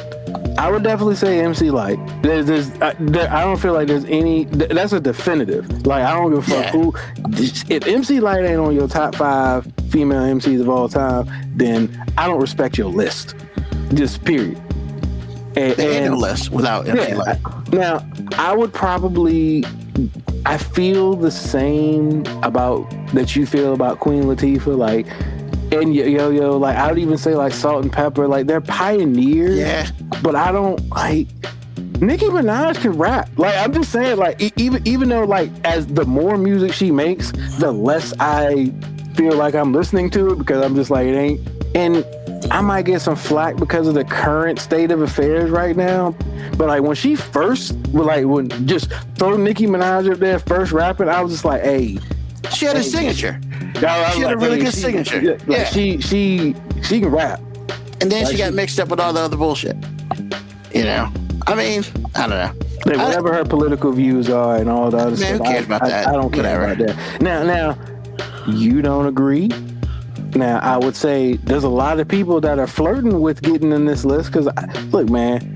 I would definitely say MC Light. I don't feel like there's any. That's a definitive. Like, I don't give a fuck who. If MC Light ain't on your top 5 female MCs of all time, then I don't respect your list. Just period. There ain't no list without MC Light. Now, I would probably. I feel the same about that you feel about Queen Latifah. Like, and Yo-Yo, like, I would even say, like, Salt and Pepper, like, they're pioneers. Yeah. But I don't, like, Nicki Minaj can rap. Like, I'm just saying, like, even though, like, as the more music she makes, the less I feel like I'm listening to it, because I'm just like, it ain't. And I might get some flack because of the current state of affairs right now. But, like, when she first, when just throw Nicki Minaj up there first rapping, I was just like, hey. She had a signature. She had a really good signature. Like, she can rap. And then she got mixed up with all the other bullshit. You know? I mean, I don't know. Whatever her political views are and all the other stuff. Who cares about that? I don't care about that. Now, you don't agree? Now, I would say there's a lot of people that are flirting with getting in this list because, look, man,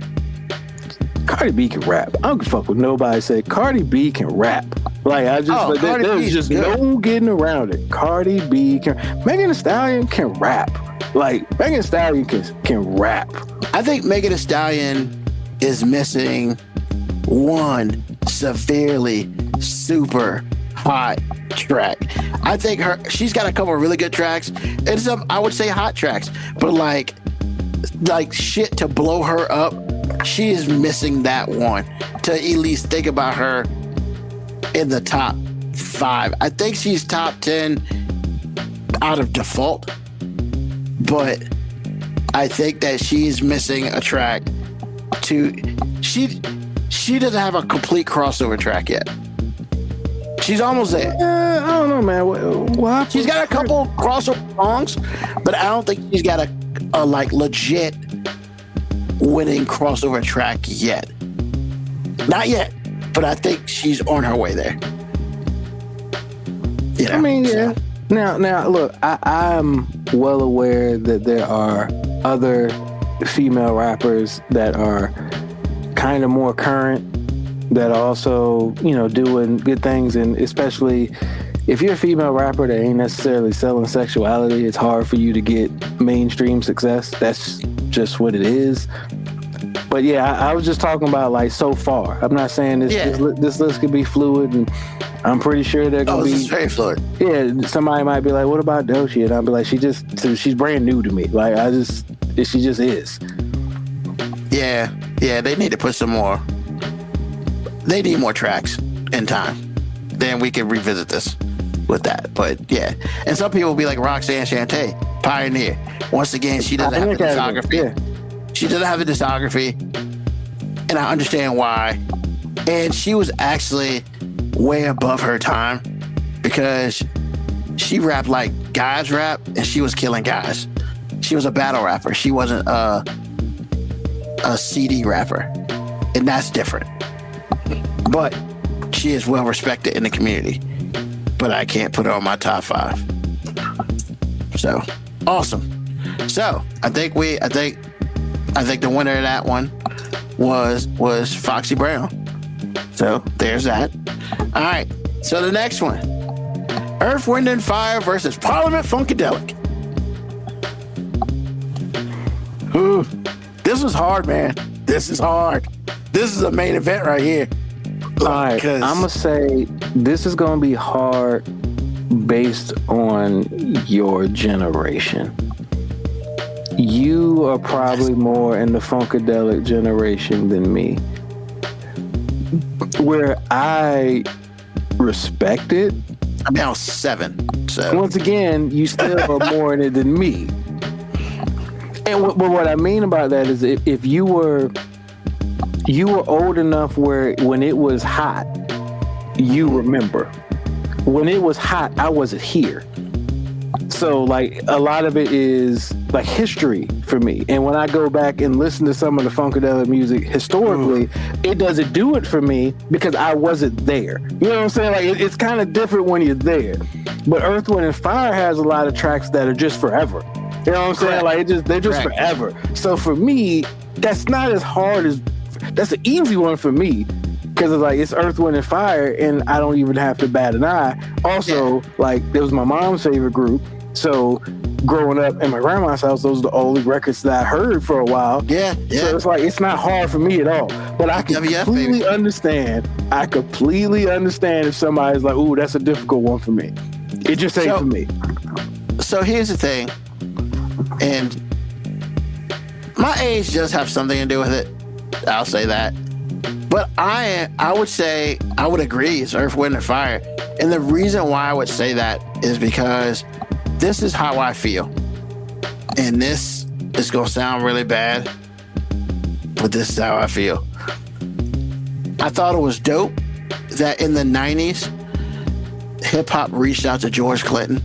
Cardi B can rap. I don't give a fuck what nobody say. Cardi B can rap. Like, there's just no getting around it. Cardi B can. Megan Thee Stallion can rap. Like, Megan Thee Stallion can rap. I think Megan Thee Stallion is missing one severely super hot track. I think she's got a couple of really good tracks and some, I would say, hot tracks, but like shit to blow her up. She is missing that one to at least think about her in the top 5. I think she's top 10 out of default, but I think that she's missing a track she doesn't have a complete crossover track yet. She's almost there. I don't know, man. What she's got a couple crossover songs, but I don't think she's got a like legit winning crossover track yet. Not yet, but I think she's on her way there. You know, I mean, yeah. Now, look, I'm well aware that there are other female rappers that are kind of more current that are also, you know, doing good things, and especially if you're a female rapper that ain't necessarily selling sexuality, it's hard for you to get mainstream success. That's just what it is. But yeah, I was just talking about, like, so far. I'm not saying this list could be fluid, and I'm pretty sure they're gonna be very fluid. Yeah, somebody might be like, "What about Doechii?" And I'll be like, "She's brand new to me. Like, she just is." Yeah, they need to put some more. They need more tracks in time. Then we can revisit this with that. But yeah, and some people will be like Roxanne Shante, pioneer. Once again, she doesn't have a discography. Yeah. She doesn't have a discography, and I understand why. And she was actually way above her time because she rapped like guys rap, and she was killing guys. She was a battle rapper. She wasn't a CD rapper, and that's different. But she is well respected in the community. But I can't put her on my top 5. So awesome. So I think I think the winner of that one was Foxy Brown. So there's that. All right. So the next one, Earth, Wind, and Fire versus Parliament Funkadelic. Ooh, this was hard, man. This is hard. This is a main event right here. All right, I'm gonna say this is gonna be hard based on your generation. You are probably more in the Funkadelic generation than me. Where I respect it. I'm now 7. So once again, you still are more in it than me. And what I mean about that is if you were old enough where when it was hot, you remember. When it was hot, I wasn't here. So like a lot of it is like history for me. And when I go back and listen to some of the Funkadelic music historically, it doesn't do it for me because I wasn't there. You know what I'm saying? Like it's kind of different when you're there. But Earth, Wind, and Fire has a lot of tracks that are just forever. You know what I'm saying? Like they're just forever. So for me, that's not as hard as that's an easy one for me. Because it's like it's Earth, Wind, and Fire, and I don't even have to bat an eye. Also, like it was my mom's favorite group. So growing up in my grandma's house, those are the only records that I heard for a while. Yeah. So it's like it's not hard for me at all. But I completely understand. I completely understand if somebody's like, "Ooh, that's a difficult one for me." It just ain't for me. So here's the thing, and my age does have something to do with it. I'll say that. But I would say I would agree it's Earth, Wind, and Fire, and the reason why I would say that is because this is how I feel. And this is going to sound really bad, but this is how I feel. I thought it was dope that in the 90s, hip-hop reached out to George Clinton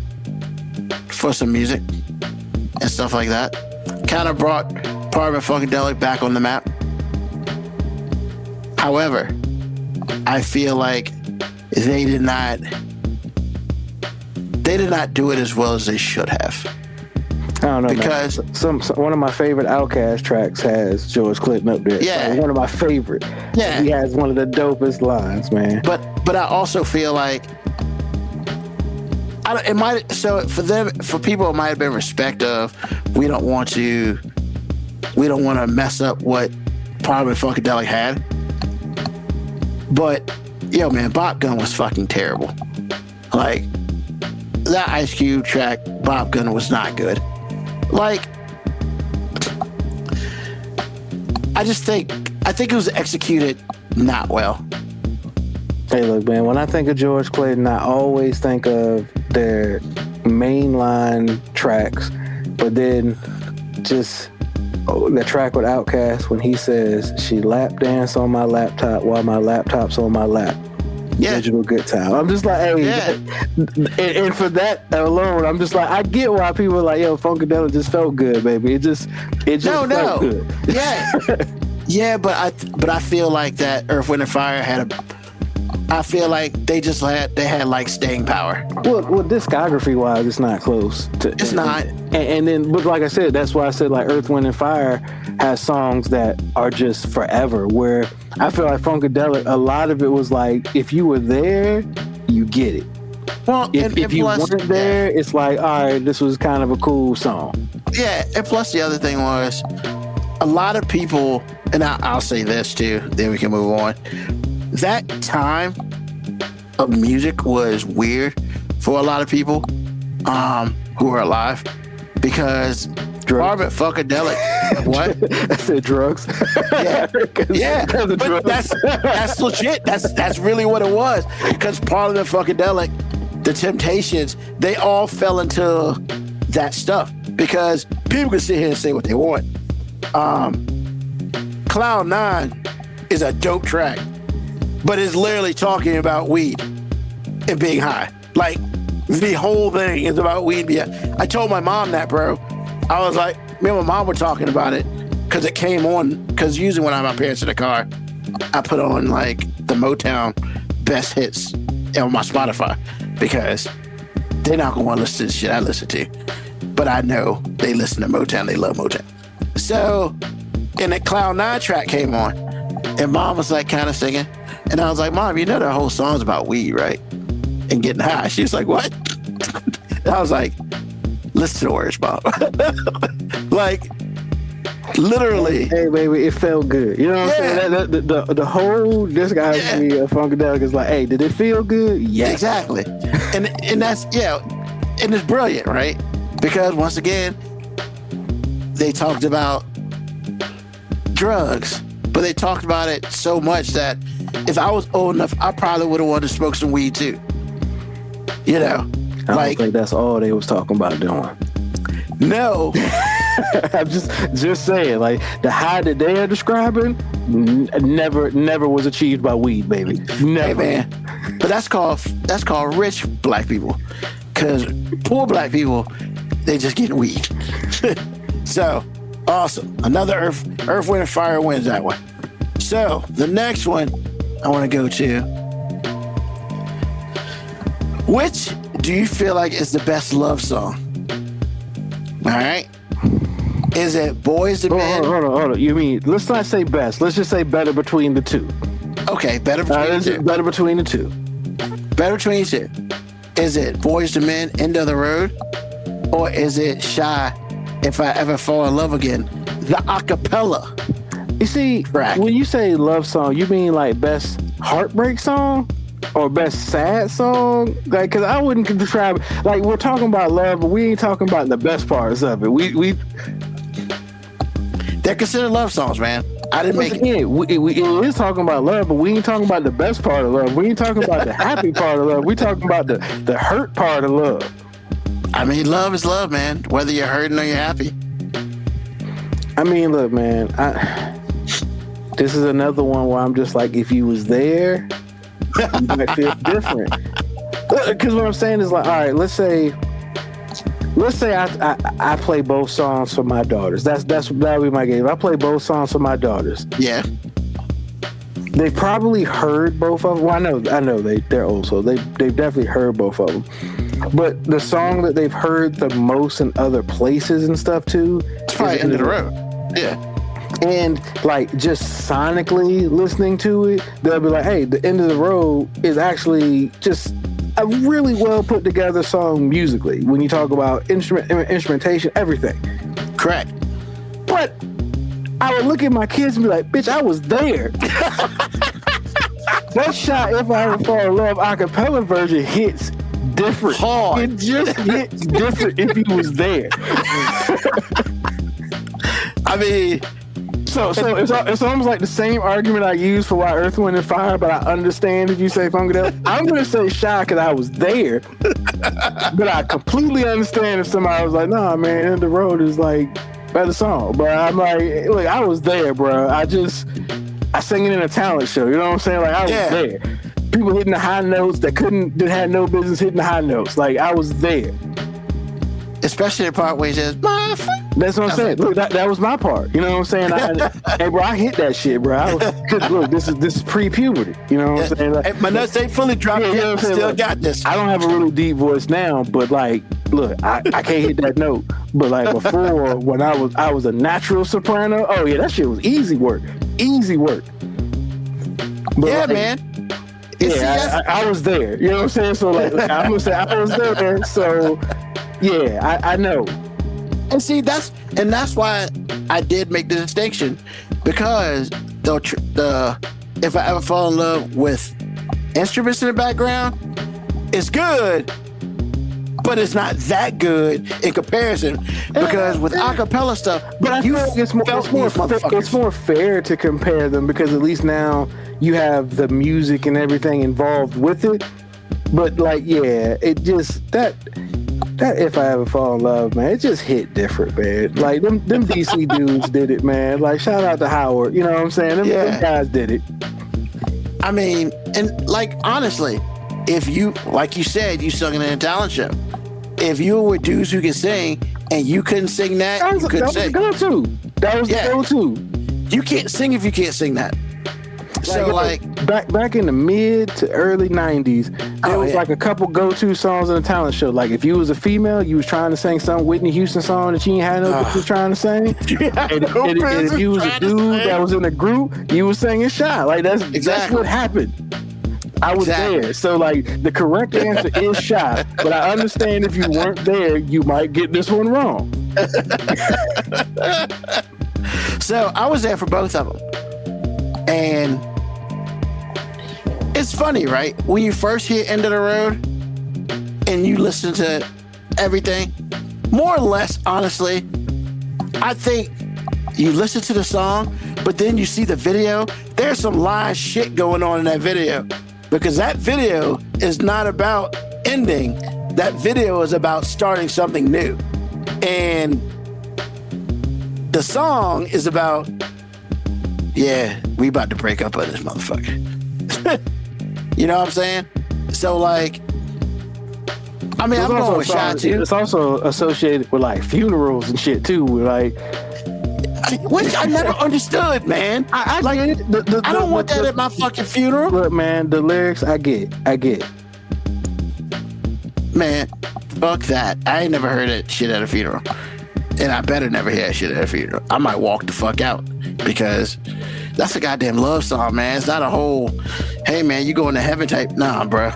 for some music and stuff like that. Kind of brought Parliament Funkadelic back on the map. However, I feel like they did not do it as well as they should have. I don't know, because some one of my favorite Outkast tracks has George Clinton up there. Yeah, one of my favorite. Yeah, he has one of the dopest lines, man. But I also feel like for people it might have been respect of we don't want to mess up what Parliament Funkadelic had. But yo, man, Bop Gun was fucking terrible. Like that Ice Cube track, Bop Gun, was not good. Like, I think it was executed not well. Hey, look, man, when I think of George Clinton, I always think of their mainline tracks, but then just the track with Outkast when he says, "She lap dance on my laptop while my laptop's on my lap." Yeah. Digital good time. I'm just like, hey, and for that alone, I'm just like, I get why people are like, yo, Funkadelic just felt good, baby. It just felt good. Yeah, yeah, but I feel like that Earth, Wind, and Fire I feel like they had like staying power. Well, discography wise, it's not close to. It's not. And then, but like I said, that's why I said like Earth, Wind, and Fire has songs that are just forever. Where I feel like Funkadelic, a lot of it was like, if you were there, you get it. Well, if you weren't there, it's like, all right, this was kind of a cool song. Yeah, and plus the other thing was, a lot of people, and I'll say this too, then we can move on. That time of music was weird for a lot of people who are alive because Parliament Funkadelic. What? I said drugs. Yeah. But that's legit. That's really what it was. Because Parliament Funkadelic, the Temptations, they all fell into that stuff because people can sit here and say what they want. Cloud 9 is a dope track, but it's literally talking about weed and being high. Like, the whole thing is about weed. Yeah, I told my mom that, bro. I was like, me and my mom were talking about it because it came on. Because usually when I'm my parents in the car, I put on like the Motown best hits on my Spotify because they're not gonna want to listen to the shit I listen to. But I know they listen to Motown. They love Motown. So and the Cloud 9 track came on, and Mom was like kind of singing, and I was like, Mom, you know the whole song's about weed, right? And getting high. She was like, what? I was like, listen to the words, Mom. Like, literally. Hey, baby, it felt good. You know what I'm saying? The whole discography of Funkadelic is like, hey, did it feel good? Yes. Exactly. And that's, and it's brilliant, right? Because once again, they talked about drugs, but they talked about it so much that if I was old enough, I probably would have wanted to smoke some weed too. You know? I don't think that's all they was talking about doing. No. I'm just saying, like, the high that they are describing never was achieved by weed, baby. Never. Hey, man. But that's called rich black people. Because poor black people, they just get weed. So, awesome. Another Earth, Wind, and Fire wins that one. So, the next one I want to go to. Which do you feel like is the best love song? All right. Is it Boys to Men? Hold on. You mean, let's not say best. Let's just say better between the two. Okay, better between the two. Better between the two. Better between the two. Is it Boys to Men, End of the Road? Or is it Shy, If I Ever Fall in Love Again? The acapella. You see, track. When you say love song, you mean like best heartbreak song? Or best sad song? Like, because I wouldn't describe, like, we're talking about love, but we ain't talking about the best parts of it. They're considered love songs, man. I didn't make it. It is talking about love, but we ain't talking about the best part of love. We ain't talking about the happy part of love. We talking about the hurt part of love. I mean, love is love, man. Whether you're hurting or you're happy. I mean, look, man. This is another one where I'm just like, if you was there, you might feel different. Because what I'm saying is like, all right, let's say I play both songs for my daughters. That would be my game. I play both songs for my daughters. Yeah. They've probably heard both of them. Well, I know they're old, so they've definitely heard both of them. But the song that they've heard the most in other places and stuff too, it's probably End of the Road. Yeah. And like just sonically listening to it, they'll be like, hey, the End of the Road is actually just a really well put together song musically when you talk about instrumentation, everything. Correct. But I would look at my kids and be like, bitch, I was there. That shot, If I Ever Fall in Love acapella version hits different. Hard. It just hits different if he was there. I mean, so it's almost like the same argument I use for why Earth, Wind, and Fire, but I understand if you say Funkadelic. I'm going to say Shy because I was there, but I completely understand if somebody was like, nah, man, End of the Road is like better song. But I'm like, look, I was there, bro. I sang it in a talent show. You know what I'm saying? Like, I was there. People hitting the high notes that had no business hitting the high notes. Like, I was there. Especially the part where he says, my friend. That's what I'm saying. Look, that was my part. You know what I'm saying? Hey, bro, I hit that shit, bro. Look, this is pre-puberty. You know what I'm saying? Like, my nuts ain't fully dropped yet. I still got this. I don't have a really deep voice now, but like, look, I can't hit that note. But like before, when I was a natural soprano, oh yeah, that shit was easy work. Easy work. But yeah, like, man. Yeah, I was there. You know what I'm saying? So like, I'm gonna say I was there. So yeah, I know. And see, that's why I did make the distinction, because the If I Ever Fall in Love with instruments in the background, it's good, but it's not that good in comparison. Because with acapella stuff, but I feel like it's more fair to compare them, because at least now you have the music and everything involved with it. But like, yeah, it just that If I Ever Fall in Love, man, it just hit different, man. Like them DC dudes did it, man. Like, shout out to Howard. You know what I'm saying? Them guys did it. I mean, and like, honestly, if you, like you said, you sung in a talent show. If you were dudes who could sing and you couldn't sing that you couldn't sing. That was the go-to. You can't sing if you can't sing that. So like back in the mid to early 90s, there was like a couple go-to songs in the talent show. Like if you was a female, you was trying to sing some Whitney Houston song that you ain't had no business trying to sing. And if you was a dude that was in a group, you was singing Shy. Like that's what happened. I was there. So like the correct answer is Shy. But I understand if you weren't there, you might get this one wrong. So I was there for both of them. And it's funny, right? When you first hit End of the Road and you listen to everything, more or less, honestly, I think you listen to the song, but then you see the video, there's some live shit going on in that video. Because that video is not about ending. That video is about starting something new. And the song is about, yeah, we about to break up on this motherfucker. You know what I'm saying? So like, I mean, I'm going with Shy too. It's also associated with like funerals and shit too. Like, which I never understood, man. I like, get it. I don't want that at my fucking funeral. Look, man, the lyrics, I get. Man, fuck that. I ain't never heard that shit at a funeral. And I better never hear that shit at a funeral. I might walk the fuck out because that's a goddamn love song, man. It's not a whole, hey, man, you going to heaven type. Nah, bro.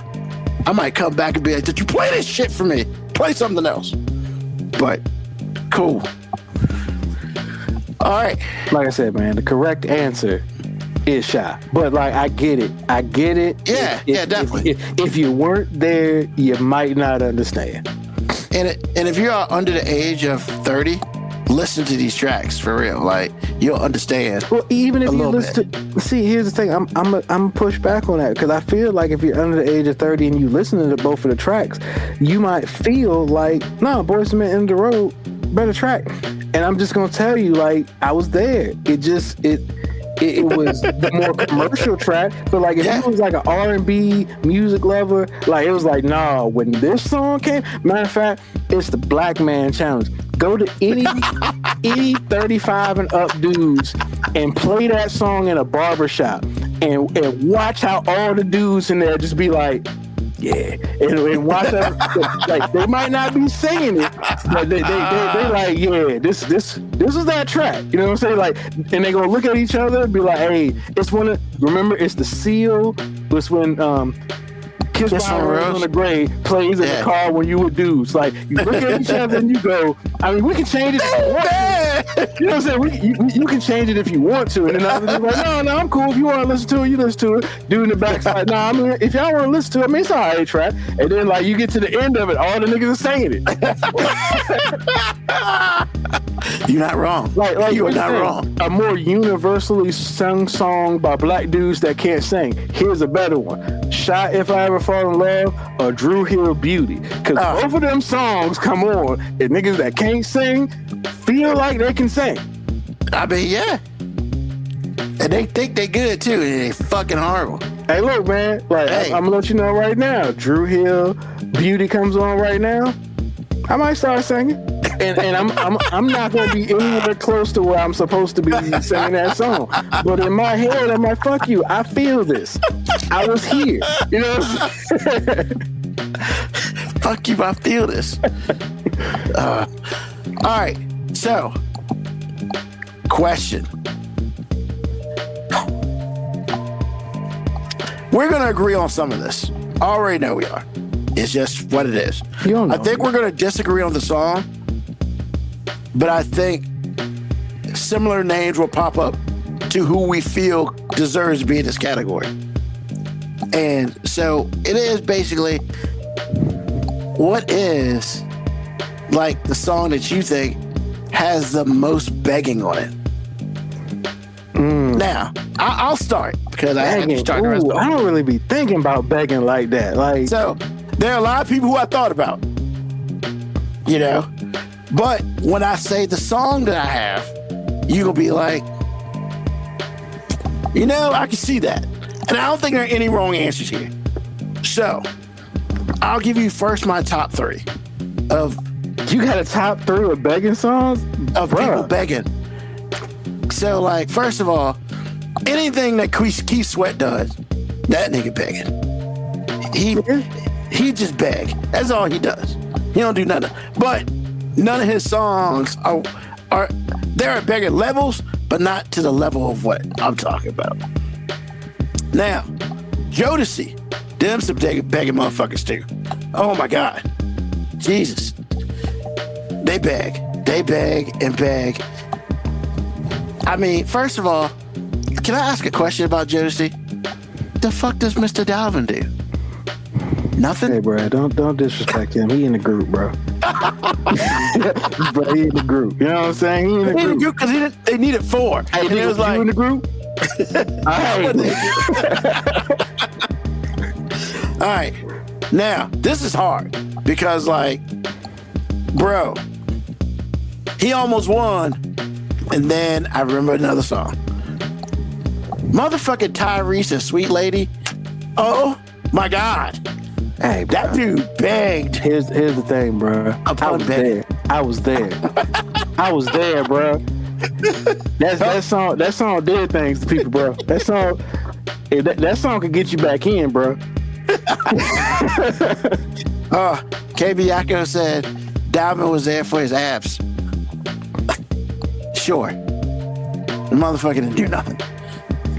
I might come back and be like, did you play this shit for me? Play something else. But, cool. All right. Like I said, man, the correct answer is Shy. But like, I get it. Yeah, definitely. If you weren't there, you might not understand. And if you're under the age of 30, listen to these tracks for real. Like, you'll understand. Well, even if you listen to, see, here's the thing. I'm push back on that because I feel like if you're under the age of 30 and you listen to both of the tracks, you might feel like, nah, Boyz II Men, End of the Road, better track. And I'm just gonna tell you, like, I was there. It was the more commercial track, but like if you was like an R&B music lover, like it was like, nah, when this song came, matter of fact, it's the Black Man Challenge. Go to any 35 and up dudes and play that song in a barbershop and watch how all the dudes in there just be like, yeah, and watch that. Like they might not be singing it, but they like, yeah, this is that track. You know what I'm saying? Like, and they gonna look at each other and be like, hey, remember it's the Seal. It's when Kiss by a Rose on the Grave plays in the car when you were dudes. Like you look at each other and you go, I mean, we can change it if you want to. You know what I'm saying? You can change it if you want to. And then others be like, no, I'm cool. If you want to listen to it, you listen to it. Dude in the backside, no, I mean, if y'all want to listen to it, I mean, it's all right, track. And then like you get to the end of it, all the niggas are saying it. You're not wrong. Like you are not wrong. A more universally sung song by black dudes that can't sing. Here's a better one. Shy If I Ever Fall in Love or Drew Hill Beauty. Because both of them songs come on and niggas that can't sing feel like they can sing. I mean, yeah. And they think they good too, and they fucking horrible. Hey, look, man. Like, I'm gonna let you know right now. Drew Hill Beauty comes on right now. I might start singing. And I'm not gonna be anywhere close to where I'm supposed to be singing that song. But in my head, I'm like, fuck you. I feel this. I was here. You know what I'm saying? Fuck you, I feel this. All right. So, question. We're gonna agree on some of this. I already know we are. It's just what it is. I think we're gonna disagree on the song. But I think similar names will pop up to who we feel deserves to be in this category. And so it is basically, what is like the song that you think has the most begging on it? Now, I'll start because I had to start the rest of it. I don't really be thinking about begging like that. Like, so there are a lot of people who I thought about, you know. But when I say the song that I have, you're going to be like, you know, I can see that. And I don't think there are any wrong answers here. So, I'll give you first my top three of... You got a top three of begging songs? Of people begging. So, like, first of all, anything that Keith Sweat does, that nigga begging. He just beg. That's all he does. He don't do nothing. But none of his songs are there are begging levels, but not to the level of what I'm talking about. Now, Jodeci, them some begging motherfuckers too. Oh my God. Jesus. They beg and beg. I mean, first of all, can I ask a question about Jodeci? The fuck does Mr. Dalvin do? Nothing? Hey, bro, don't disrespect him. He in the group, bro. Bro, he in the group. You know what I'm saying? He in the group. Because they needed 4. Hey, and it was like, you in the group? All right. Now, this is hard because, like, bro, he almost won, and then I remember another song. Motherfucking Tyrese and Sweet Lady. Oh my God. Hey, bro. That dude begged. Here's the thing, bro. I was there. I was there, bro. That song did things to people, bro. That song could get you back in, bro. KB Yako said Dalvin was there for his abs. Sure. The motherfucker didn't do nothing.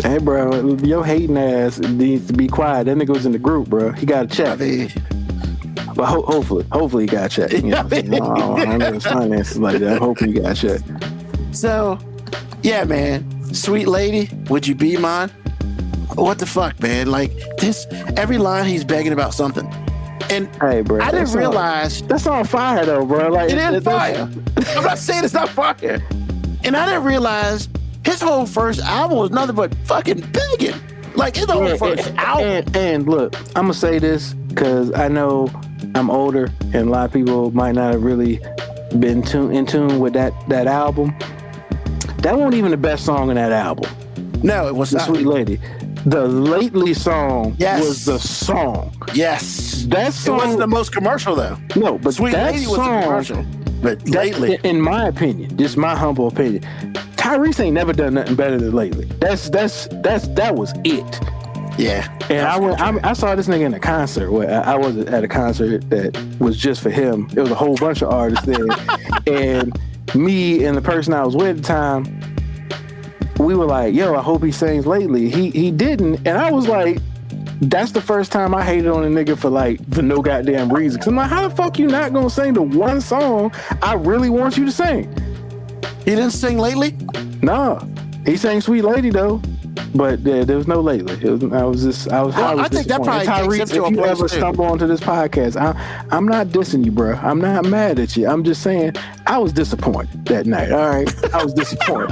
Hey, bro, your hating ass needs to be quiet. That nigga was in the group, bro. He got a check. But hopefully he got a check. You know what I'm saying? I know his finances like that. Hopefully he got a check. So, yeah, man. Sweet Lady, would you be mine? What the fuck, man? Like, this, every line he's begging about something. And hey, bro, I didn't realize. That's on fire, though, bro. Like, it is fire. I'm not saying it's not fire. And I didn't realize his whole first album was nothing but fucking begging. Like, his whole first album. And look, I'm going to say this because I know I'm older and a lot of people might not have really been in tune with that album. That wasn't even the best song in that album. No, it was not. Sweet Lady. The Lately song was the song. Yes. That song. It wasn't the most commercial, though. No, but Sweet that Lady song, was the commercial. But Lately. In my opinion, just my humble opinion, Tyrese ain't never done nothing better than Lately. That was it. Yeah. And I saw this nigga in a concert. I was at a concert that was just for him. It was a whole bunch of artists there. And me and the person I was with at the time, we were like, yo, I hope he sings Lately. He didn't. And I was like, that's the first time I hated on a nigga for no goddamn reason. Cause I'm like, how the fuck you not gonna sing the one song I really want you to sing? He didn't sing Lately? Nah. He sang Sweet Lady though. But there was no Lately. I was I think that probably Tyrese, takes him to a if you place ever too. stumble onto this podcast, I'm not dissing you, bro. I'm not mad at you. I'm just saying I was disappointed that night. All right, I was disappointed.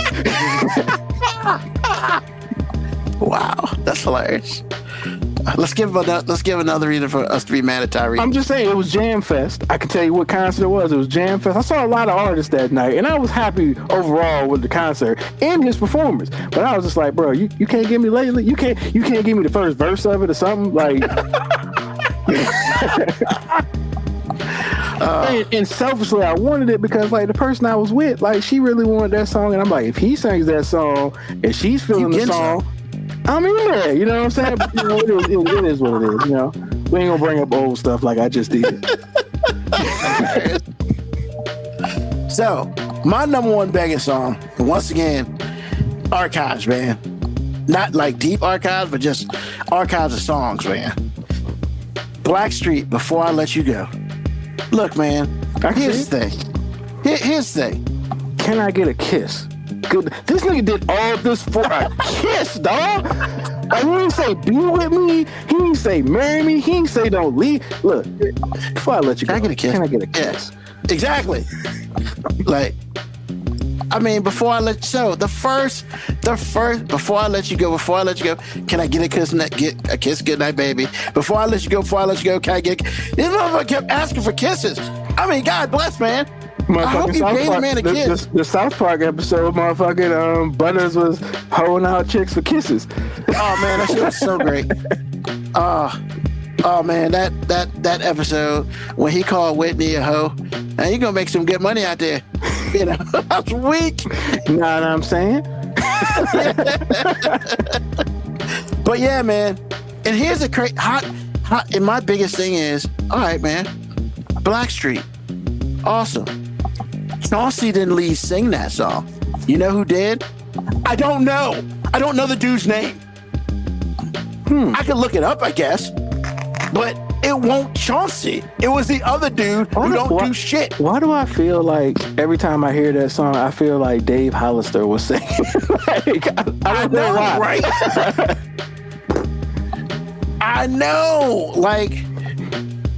Wow, that's hilarious. Let's give another reason for us to be mad at Tyrese. I'm just saying it was Jam Fest. I can tell you what concert it was. It was Jam Fest. I saw a lot of artists that night, and I was happy overall with the concert and his performance. But I was just like, bro, you can't give me Lately. You can't give me the first verse of it or something like. And selfishly, I wanted it because like the person I was with, like she really wanted that song, and I'm like, if he sings that song and she's feeling the song. I'm in there, you know what I'm saying? But, you know, it is what it is, you know? We ain't gonna bring up old stuff like I just did. So, my number one begging song, once again, archives, man. Not like deep archives, but just archives of songs, man. Blackstreet, Before I Let You Go. Look, man, here's the thing. Here's the thing. Can I get a kiss? Good. This nigga did all this for a kiss, dog. Like, he didn't say be with me. He didn't say marry me. He didn't say don't leave. Look, before I let you go, can I get a kiss? Can I get a kiss? Yeah, exactly. Like, I mean, before I let the first, before I let you go, can I get a kiss? Get a kiss, good night, baby. Before I let you go, can I get? This motherfucker kept asking for kisses. I mean, God bless, man. I hope you gave the man a kiss. The South Park episode, motherfucking Butters was holding out chicks for kisses. Oh man, that shit was so great. Oh man, that episode when he called Whitney a hoe, and you gonna make some good money out there. You know, I was weak. You know what I'm saying? But yeah, man. And here's the hot. And my biggest thing is, all right, man. Blackstreet, awesome. Chauncey didn't lead sing that song. You know who did? I don't know. I don't know the dude's name. I could look it up, I guess. But it won't Chauncey. It was the other dude who don't do shit. Why do I feel like every time I hear that song, I feel like Dave Hollister was singing? I don't know why. Right? I know. Like,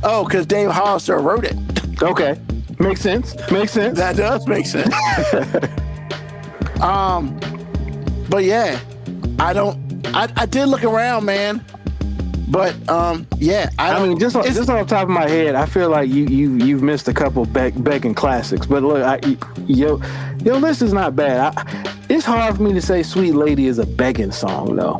oh, because Dave Hollister wrote it. Okay. Makes sense. That does make sense. But yeah, I did look around, man. But yeah, I mean, just off the top of my head, I feel like you've missed a couple begging classics. But look, your list is not bad. It's hard for me to say "Sweet Lady" is a begging song, though.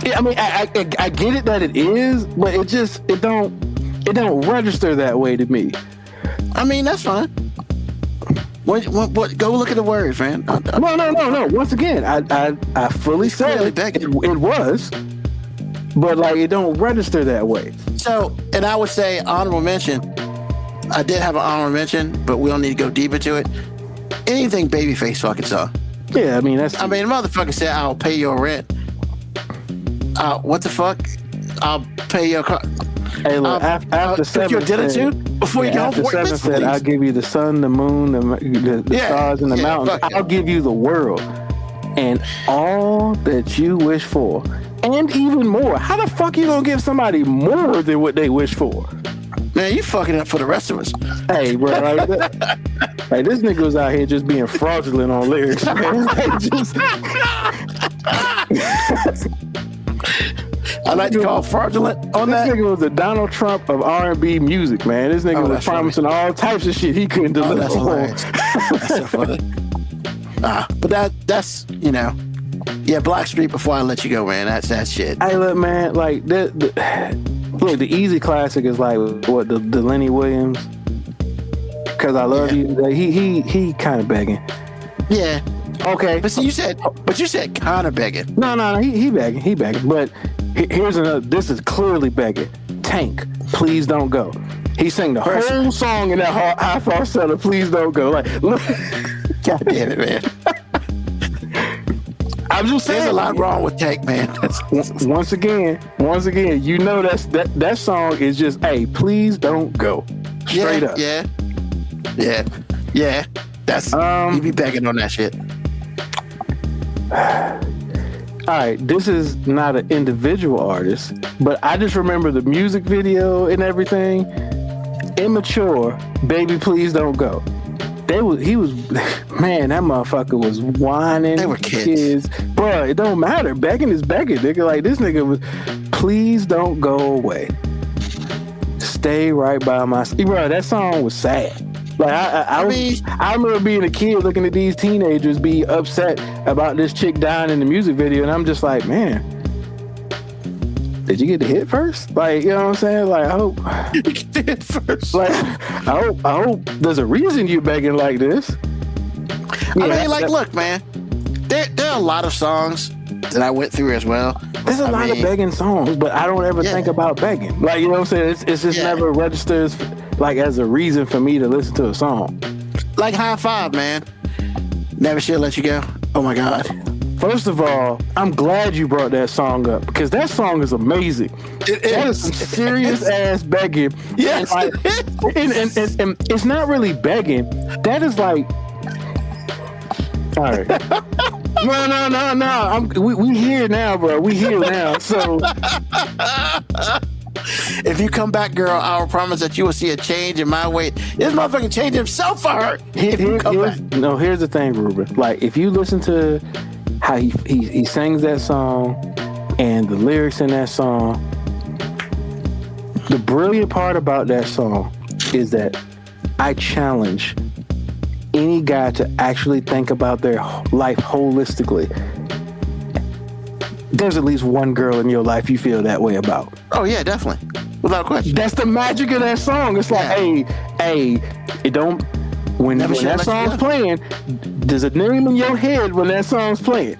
Yeah, I mean, I get it that it is, but it don't register that way to me. I mean, that's fine. What? Go look at the words, man. No. Once again, I fully said it was. But like it don't register that way. So, and I would say honorable mention. I did have an honorable mention, but we don't need to go deep into it. Anything Babyface fucking song. Yeah, I mean the motherfucker said, "I'll pay your rent." What the fuck? I'll pay your car. Hey, look, after seven your dinner too before you go home. After seven said, "I'll give you the sun, the moon, the stars, and the mountains. I'll give you the world and all that you wish for." And even more. How the fuck you gonna give somebody more than what they wish for? Man, you fucking up for the rest of us. Hey, bro, like this nigga was out here just being fraudulent on lyrics, man. I like to call fraudulent on that. This nigga was the Donald Trump of R&B music, man. This nigga was promising all types of shit he couldn't deliver. That's hilarious. That's so funny. But that's yeah, Blackstreet. Before I let you go, man, that's that shit. Hey, look, man, like look, the easy classic is like what the Lenny Williams. Cause I love you. Like, he kind of begging. Yeah. Okay. But see, you said kind of begging. No, he begging. But here's another. This is clearly begging. Tank, please don't go. He sang the whole song in that high falsetto. Please don't go. Like, look. God damn it, man. I'm just saying, there's a lot wrong with Tank, man. Once again, you know that song is just, hey, please don't go. Straight up. Yeah. That's you be begging on that shit. All right, this is not an individual artist, but I just remember the music video and everything. Immature, Baby Please Don't Go. He was, man, that motherfucker was whining. They were kids. Bro, it don't matter. Begging is begging, nigga. Like, this nigga was, please don't go away. Stay right by my side. Bro, that song was sad. Like, I remember being a kid looking at these teenagers be upset about this chick dying in the music video, and I'm just like, man, did you get the hit first? Like, you know what I'm saying? Like, I hope you get the hit first. Like, I hope there's a reason you begging like this. Look, man, there are a lot of songs that I went through as well. There's a lot of begging songs, but I don't ever think about begging. Like, you know what I'm saying? It's just never registers like as a reason for me to listen to a song. Like High Five, man. Never Should Let You Go. Oh my God. First of all, I'm glad you brought that song up because that song is amazing. That is some serious ass begging. Yes. And it's not really begging. That is like, all right. No. We here now, bro. We here now. So if you come back, girl, I will promise that you will see a change in my weight. This motherfucker changed himself for her. If you come back. No, here's the thing, Ruben. Like, if you listen to how he sings that song and the lyrics in that song, the brilliant part about that song is that I challenge any guy to actually think about their life holistically. There's at least one girl in your life you feel that way about. Oh yeah, definitely, without question. That's the magic of that song. It's like, hey, it don't when that song's playing, there's a name in your head when that song's playing.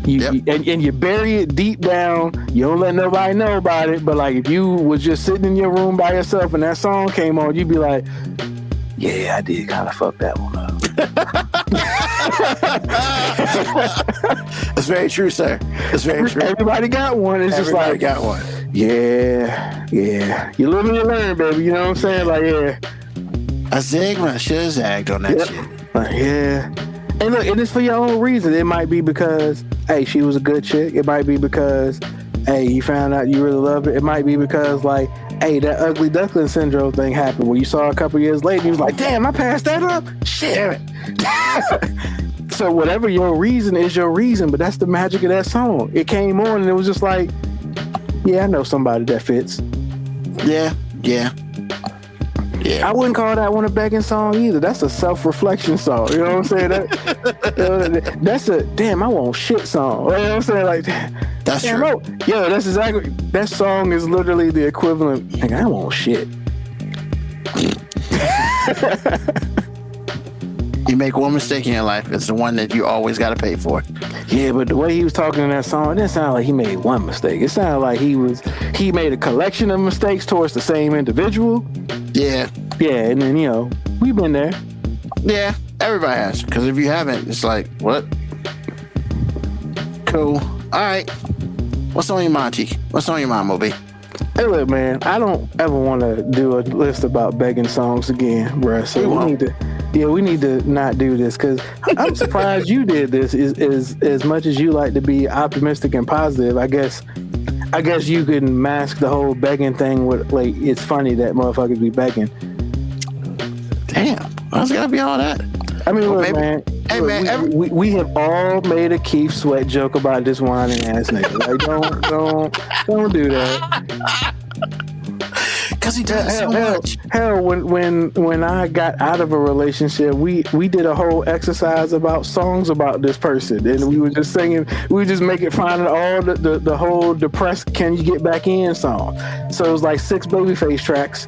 And you bury it deep down. You don't let nobody know about it. But like, if you was just sitting in your room by yourself and that song came on, you'd be like, "Yeah, I did kind of fuck that one up." That's very true, sir. That's very true. Everybody got one. Everybody got one. Yeah. You live and you learn, baby. You know what I'm saying? Like, yeah. I zigged when I should have zagged on that shit. Like, yeah. And look, and it's for your own reason. It might be because, hey, she was a good chick. It might be because, hey, you found out you really loved her. It might be because, like, hey, that ugly duckling syndrome thing happened where you saw a couple years later, you was like, damn, I passed that up? Shit. So whatever your reason is your reason, but that's the magic of that song. It came on and it was just like, yeah, I know somebody that fits. Yeah. I wouldn't call that one a begging song either. That's a self-reflection song. You know what I'm saying? That's a damn, I want shit song. You know what I'm saying? Like, that's damn, true. Yo, that's exactly, that song is literally the equivalent. Like, I want shit. You make one mistake in your life, it's the one that you always got to pay for. Yeah, but the way he was talking in that song, it didn't sound like he made one mistake. It sounded like he made a collection of mistakes towards the same individual. Yeah. Yeah, and then, you know, we've been there. Yeah, everybody has. Because if you haven't, it's like, what? Cool. All right. What's on your mind, T? What's on your mind, Moby? Hey, look, man, I don't ever want to do a list about begging songs again, bruh. So we need to not do this, because I'm surprised you did this. Is as much as you like to be optimistic and positive, I guess you can mask the whole begging thing with, like, it's funny that motherfuckers be begging. Damn, why's it gotta be all that? I mean, look, man. Hey, look, man, we have all made a Keith Sweat joke about this whining ass nigga. Like, don't do that. Because he does so much. Hell, when I got out of a relationship, we did a whole exercise about songs about this person, and we were just singing. We were just finding all the whole depressed "Can You Get Back In" song. So it was like 6 Babyface tracks.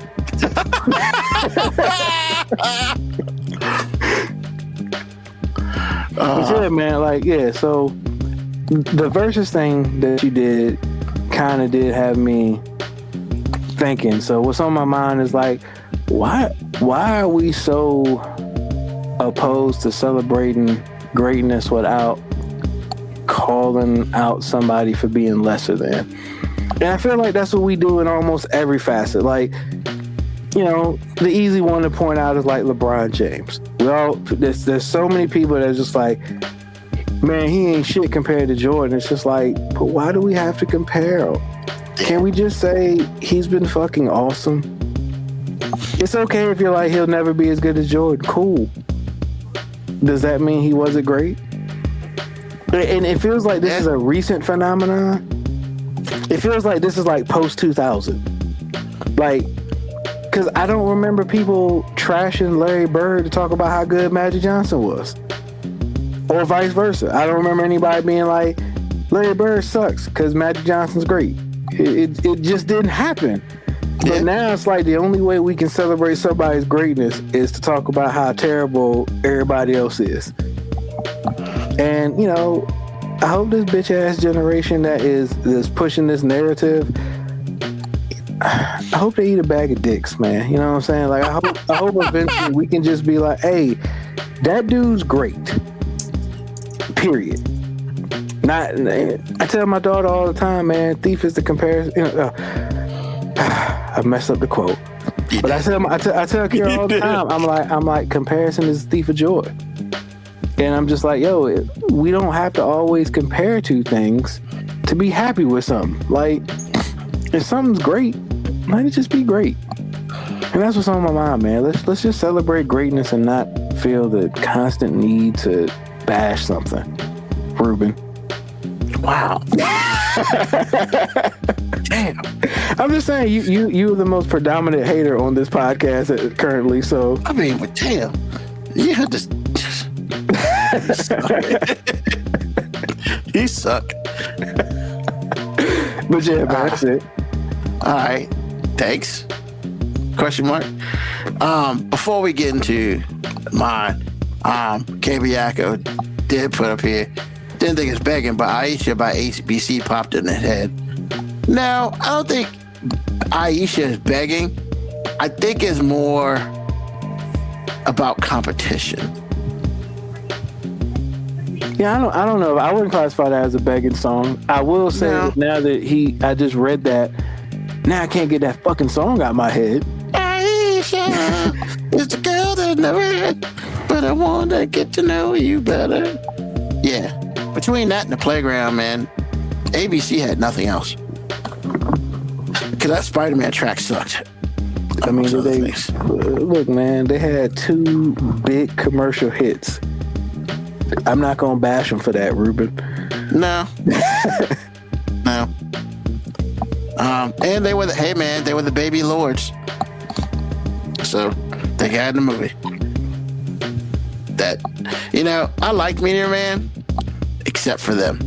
Yeah, man. Like, yeah. So the versus thing that you did kind of did have me thinking. So what's on my mind is like, why are we so opposed to celebrating greatness without calling out somebody for being lesser than? And I feel like that's what we do in almost every facet. Like, you know, the easy one to point out is like LeBron James. There's so many people that are just like, man, he ain't shit compared to Jordan. It's just like, but why do we have to compare him? Can we just say he's been fucking awesome? It's okay if you're like, he'll never be as good as Jordan. Cool. Does that mean he wasn't great? And it feels like this is a recent phenomenon. It feels like this is like post 2000. Like, because I don't remember people trashing Larry Bird to talk about how good Magic Johnson was. Or vice versa. I don't remember anybody being like, Larry Bird sucks because Magic Johnson's great. It just didn't happen. But now it's like the only way we can celebrate somebody's greatness is to talk about how terrible everybody else is. And, you know, I hope this bitch ass generation that is pushing this narrative, I hope they eat a bag of dicks, man. You know what I'm saying? Like, I hope eventually we can just be like, hey, that dude's great. Period. I tell my daughter all the time, man, thief is the comparison. You know, I messed up the quote, but I tell Kira all the time, I'm like, comparison is the thief of joy. And I'm just like, yo, we don't have to always compare two things to be happy with something. Like, if something's great, let it just be great. And that's what's on my mind, man. Let's just celebrate greatness and not feel the constant need to bash something. Ruben. Wow. Damn. I'm just saying, you're the most predominant hater on this podcast currently. So I mean, but damn, you had to. You suck. But yeah, man, that's it. All right. Thanks. Question mark. Before we get into mine. KBYACO did put up here. Didn't think it's begging, but Aisha by ABC popped in his head. Now, I don't think Aisha is begging. I think it's more about competition. Yeah, I don't know. I wouldn't classify that as a begging song. I will say now that I just read that, now I can't get that fucking song out of my head. Aisha is the girl that never had, but I want to get to know you better. Yeah. Between that and the playground, man, ABC had nothing else. Because that Spider-Man track sucked. I mean, look, man, they had 2 big commercial hits. I'm not going to bash them for that, Ruben. No. No. And they were the baby lords. So they got in the movie. That, I like Meteor Man, except for them.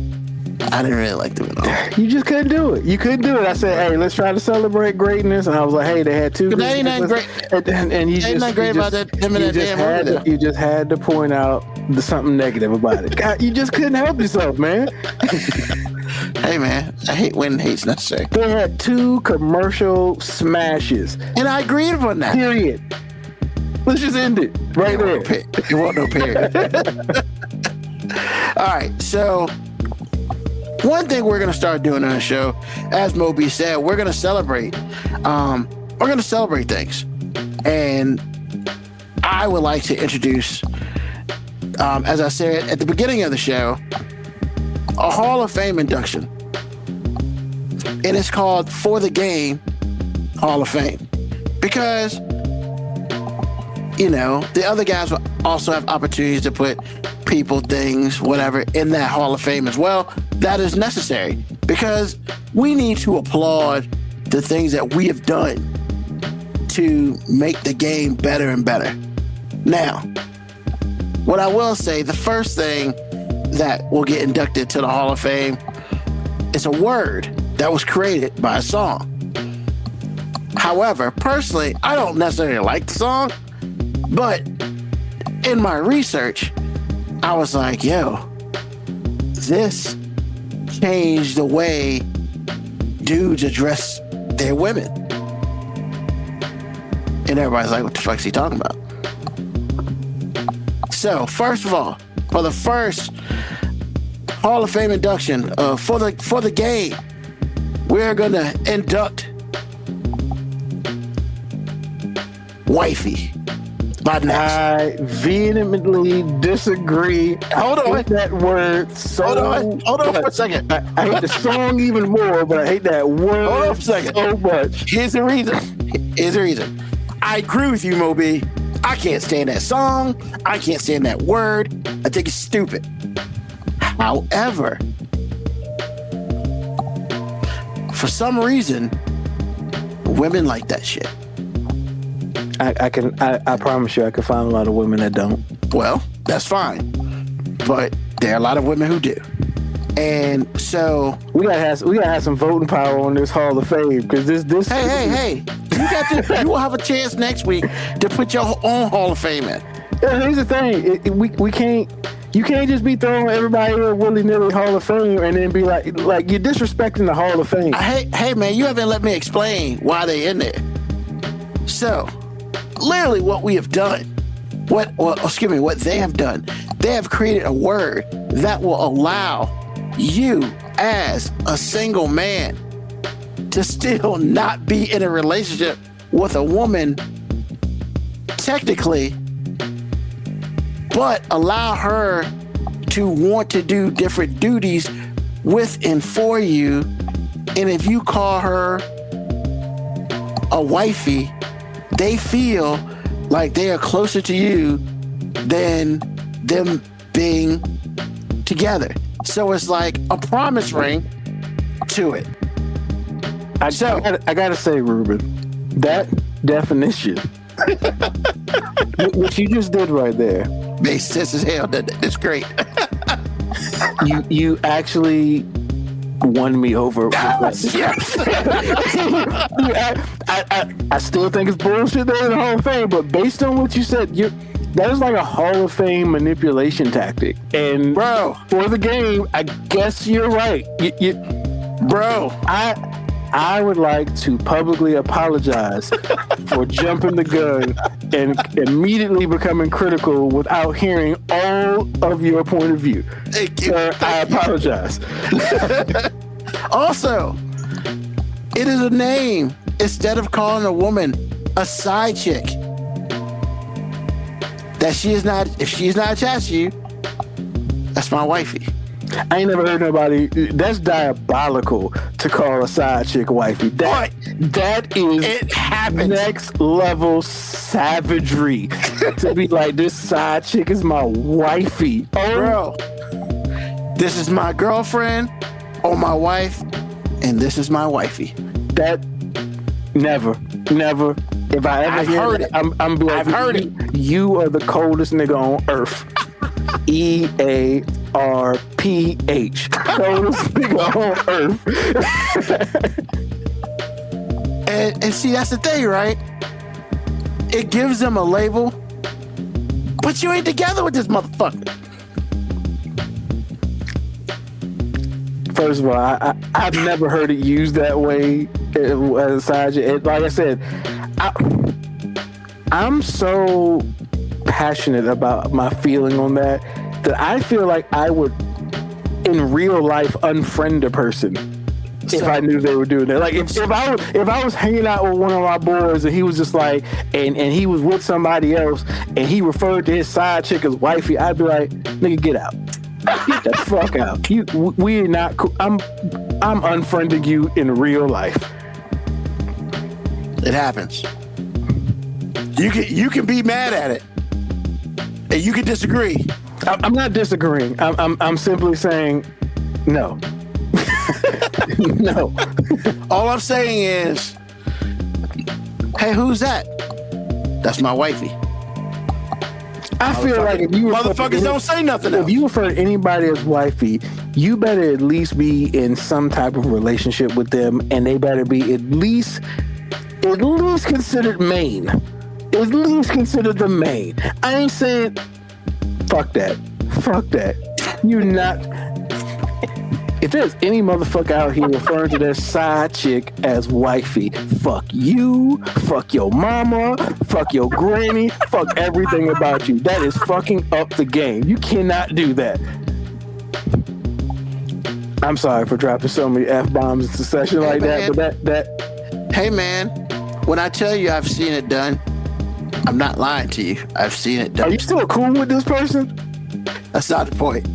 I didn't really like them at all. You just couldn't do it. You couldn't do it. I said, hey, let's try to celebrate greatness. And I was like, hey, they had 2. But ain't nothing great. And you ain't nothing great about that. You just had to point out something negative about it. God, you just couldn't help yourself, man. Hey, man, I hate when hate's necessary. They had 2 commercial smashes. And I agreed upon that. Period. Let's just end it right there. You want no period. All right, so one thing we're going to start doing on the show, as Moby said, we're going to celebrate. We're going to celebrate things. And I would like to introduce, as I said at the beginning of the show, a Hall of Fame induction. And it's called For the Game Hall of Fame. Because, the other guys will also have opportunities to put people, things, whatever, in that Hall of Fame as well. That is necessary because we need to applaud the things that we have done to make the game better and better. Now, what I will say, the first thing that will get inducted to the Hall of Fame is a word that was created by a song. However, personally, I don't necessarily like the song, but in my research, I was like, yo, this changed the way dudes address their women. And everybody's like, what the fuck's he talking about? So, first of all, for the first Hall of Fame induction for the game, we're gonna induct Wifey by next. I vehemently disagree. Hold on with that word. Hold on for a second. I hate the song even more, but I hate that word. Hold on for a second. So much. Here's the reason. I agree with you, Moby. I can't stand that song. I can't stand that word. I think it's stupid. However, for some reason, women like that shit. I promise you, I can find a lot of women that don't. Well, that's fine. But there are a lot of women who do. And so we gotta have some voting power on this Hall of Fame because this. Hey! You will have a chance next week to put your own Hall of Fame in. Here's the thing: we can't. You can't just be throwing everybody in a willy-nilly Hall of Fame and then be like you're disrespecting the Hall of Fame. Hey, man, you haven't let me explain why they in there. So, literally, what we have done, what they have done, they have created a word that will allow you as a single man to still not be in a relationship with a woman technically, but allow her to want to do different duties with and for you. And if you call her a wifey, they feel like they are closer to you than them being together. So it's like a promise ring to it. I gotta say, Ruben, that definition, what you just did right there, makes sense as hell. It's great. you actually won me over. Yes. I still think it's bullshit there in the Hall of Fame, but based on what you said, That is like a Hall of Fame manipulation tactic. And bro, for the game, I guess you're right. Bro, I would like to publicly apologize for jumping the gun and immediately becoming critical without hearing all of your point of view. Sir, I apologize. Also, it is a name instead of calling a woman a side chick. That she is not, if she's not attached to you, that's my wifey. I ain't never heard nobody. That's diabolical to call a side chick wifey. That is it happens. Next level savagery to be like, this side chick is my wifey. Oh, bro, this is my girlfriend or my wife, and this is my wifey. That never. If I ever heard it, I'm like, I've heard it. You are the coldest nigga on earth. EARPH. Coldest nigga on earth. and see, that's the thing, right? It gives them a label, but you ain't together with this motherfucker. First of all, I've never heard it used that way as a side chick. Like I said, I'm so passionate about my feeling on that I feel like I would, in real life, unfriend a person if I knew they were doing that. Like if I was hanging out with one of my boys and he was just like, and he was with somebody else and he referred to his side chick as wifey, I'd be like, nigga, get out. Get the fuck out. We're not cool. I'm unfriending you in real life. It happens. You can be mad at it, and you can disagree. I'm not disagreeing. I'm simply saying no. No. All I'm saying is, hey, who's that? That's my wifey. I feel like if you motherfuckers don't say nothing else. If you refer to anybody as wifey, you better at least be in some type of relationship with them, and they better be at least considered main. At least considered the main. I ain't saying fuck that. You're not. If there's any motherfucker out here referring to their side chick as wifey, fuck you, fuck your mama, fuck your granny, fuck everything about you. That is fucking up the game. You cannot do that. I'm sorry for dropping so many F-bombs in succession like that, but that. Hey man, when I tell you I've seen it done, I'm not lying to you. I've seen it done. Are you still cool with this person? That's not the point.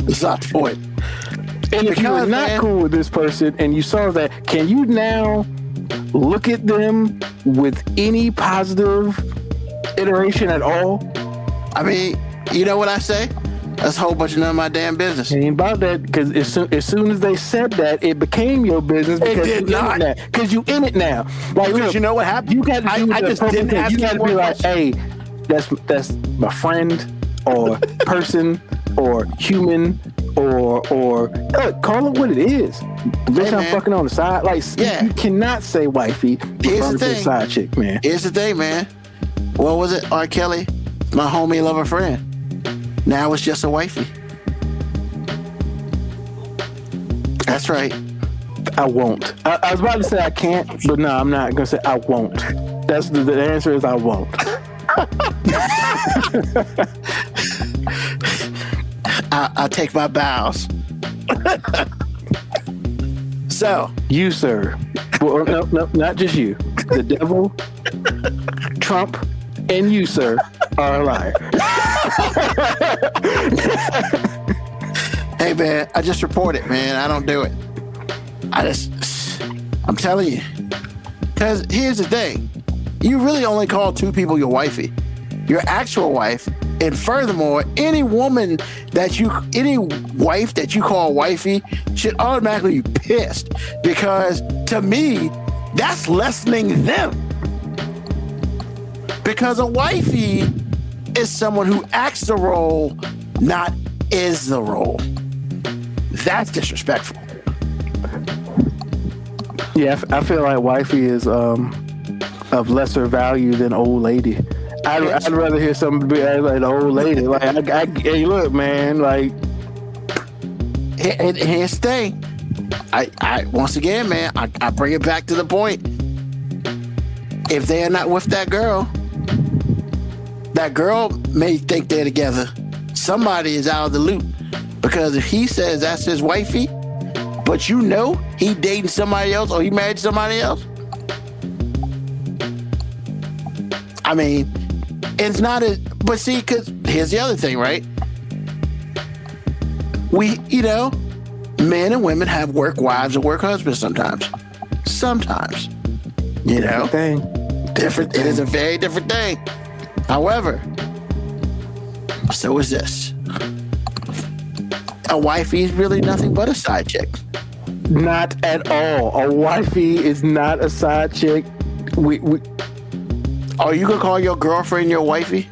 That's not the point. And if you're not cool with this person and you saw that, can you now look at them with any positive iteration at all? I mean, you know what I say? That's a whole bunch of none of my damn business. It ain't about that, because as soon as they said that, it became your business. It did not. Because you in it now. Like, because you know what happened? You got to do I just didn't ask you got to be like, hey, that's my friend or person or human or call it what it is. Bitch, I'm fucking on the side. Like, you cannot say wifey. Here's the thing. Side chick, man. Here's the thing, man. What was it? R. Kelly, my homie, lover, friend. Now it's just a wifey. That's right. I won't. I was about to say I can't, but no, I'm not gonna say I won't. That's the answer is I won't. I'll take my bows. So you, sir. Well, no, not just you. The devil, Trump, and you, sir, are a liar. Hey man, I just report it, man. I don't do it. I'm telling you. Because here's the thing. You really only call two people your wifey. Your actual wife. And furthermore, any wife that you call wifey should automatically be pissed. Because to me, that's lessening them. Because a wifey is someone who acts the role, not is the role. That's disrespectful. Yeah, I feel like wifey is of lesser value than old lady. I'd rather hear something be like an old lady. Like, hey, look, man. Like, here's the thing. I once again, man, I bring it back to the point. If they are not with that girl may think they're together. Somebody is out of the loop. Because if he says that's his wifey, but you know he dating somebody else or he married somebody else, I mean, it's not a... But see, because here's the other thing, right? We, men and women have work wives and work husbands sometimes. Sometimes. Different. It is a very different thing. However, so is this. A wifey is really nothing but a side chick. Not at all. A wifey is not a side chick. Are you gonna call your girlfriend your wifey?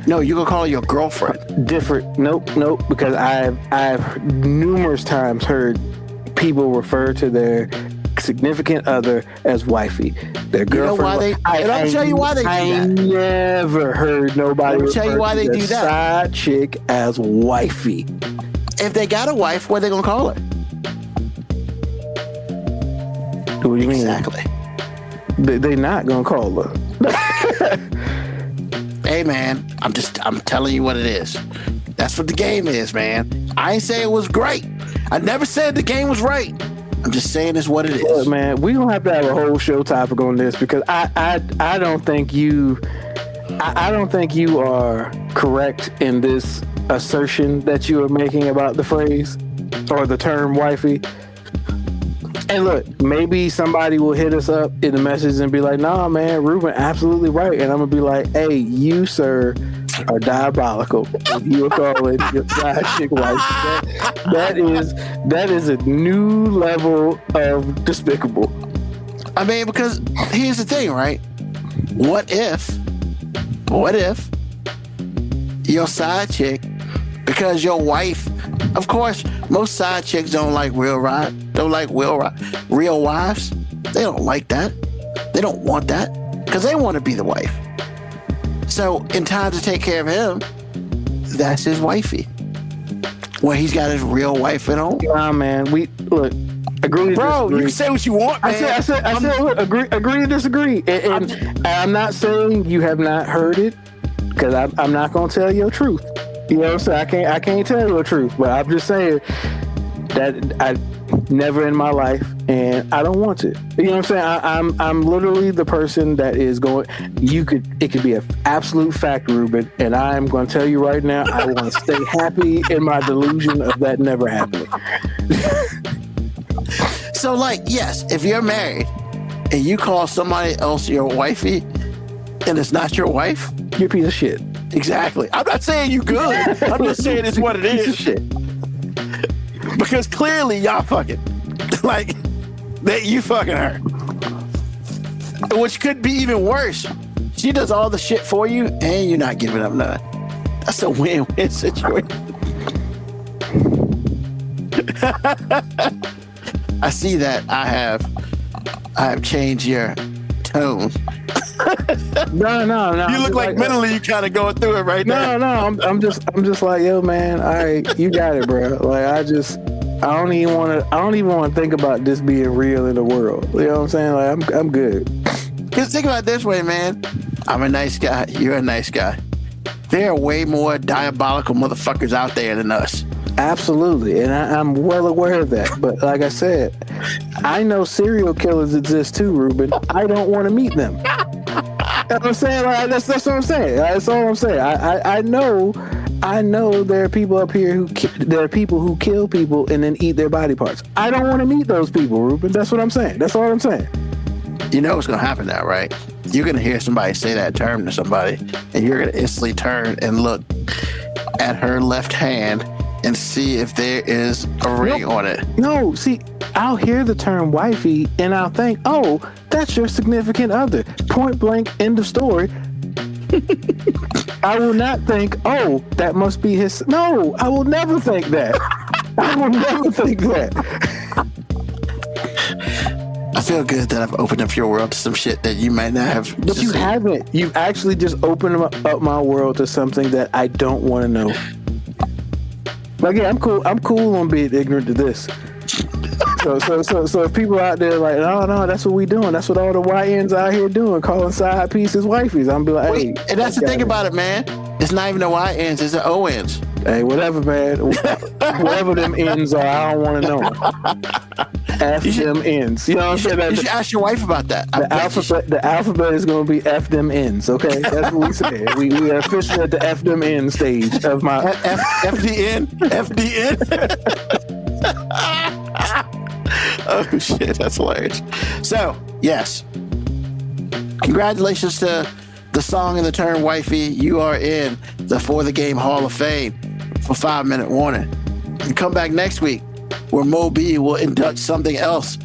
No, you gonna call her your girlfriend. Different. Nope. Because I've numerous times heard people refer to their significant other as wifey. Their girlfriend. I'll tell you why they do that. I never heard nobody refer tell you why to they their do that. side chick as wifey. If they got a wife, what are they gonna call her? What do you mean? Exactly. They're not gonna call her. Hey man, I'm telling you what it is. That's what the game is, man. I ain't say it was great. I never said the game was right. I'm just saying it's what it is. Look, man, we don't have to have a whole show topic on this because I don't think you are correct in this assertion that you are making about the phrase or the term wifey. And look, maybe somebody will hit us up in the message and be like, nah, man, Ruben, absolutely right. And I'm going to be like, hey, you, sir, are diabolical. If you are calling your side chick wife, that is a new level of despicable. I mean, because here's the thing, right? What if your side chick, because your wife, of course, most side chicks don't like real wives. They don't like that. They don't want that because they want to be the wife. So in time to take care of him, that's his wifey. When he's got his real wife at home. Nah, man. We look. Agree to Bro, disagree. you can say what you want, man. I said, look, agree to disagree. And I'm not saying you have not heard it because I'm not gonna tell your truth. You know what I'm saying? I can't tell you the truth, but I'm just saying that I never in my life, and I don't want to. You know what I'm saying? I'm literally the person that is going. It could be an absolute fact, Ruben, and I'm going to tell you right now. I want to stay happy in my delusion of that never happening. So, like, yes, if you're married and you call somebody else your wifey, and it's not your wife, you're a piece of shit. Exactly. I'm not saying you good. I'm just saying it's what it is. Piece of shit. Because clearly y'all fucking like that you fucking her. Which could be even worse. She does all the shit for you and you're not giving up none. That's a win-win situation. I see that I have changed your tone. No. You look like mentally you kind of going through it right now. No. I'm just like, yo, man. All right, you got it, bro. Like, I don't even want to think about this being real in the world. You know what I'm saying? Like, I'm good. Because think about it this way, man. I'm a nice guy. You're a nice guy. There are way more diabolical motherfuckers out there than us. Absolutely, and I'm well aware of that. But like I said, I know serial killers exist too, Ruben. I don't want to meet them. You know what I'm saying? Like, that's what I'm saying. That's all I'm saying. I know there are people up here there are people who kill people and then eat their body parts. I don't want to meet those people, Ruben. That's what I'm saying. That's all I'm saying. You know what's gonna happen now, right? You're gonna hear somebody say that term to somebody, and you're gonna instantly turn and look at her left hand and see if there is a ring on it. No, see, I'll hear the term wifey and I'll think, oh, that's your significant other. Point blank, end of story. I will not think, oh, that must be his. No, I will never think that. I will never think that. feel good that I've opened up your world to some shit that you might not have. But you haven't. You've actually just opened up my world to something that I don't want to know. Like, yeah, I'm cool. I'm cool on being ignorant to this. So if people out there like, no, that's what we doing. That's what all the YNs out here doing, calling side pieces wifeys. I'm be like, hey. And that's the thing about it, man. It's not even the YNs, it's the ONs. Hey, whatever, man. Whatever them ends are, I don't want to know. F them ends. You know what I'm saying? You should ask your wife about that. The alphabet is going to be F them ends, okay? That's what we said. We are officially at the F them end stage of my... FDN? Oh, shit. That's hilarious. So, yes. Congratulations to the song and the term wifey. You are in the For the Game Hall of Fame for 5 Minute Warning. And come back next week where Mo B will induct something else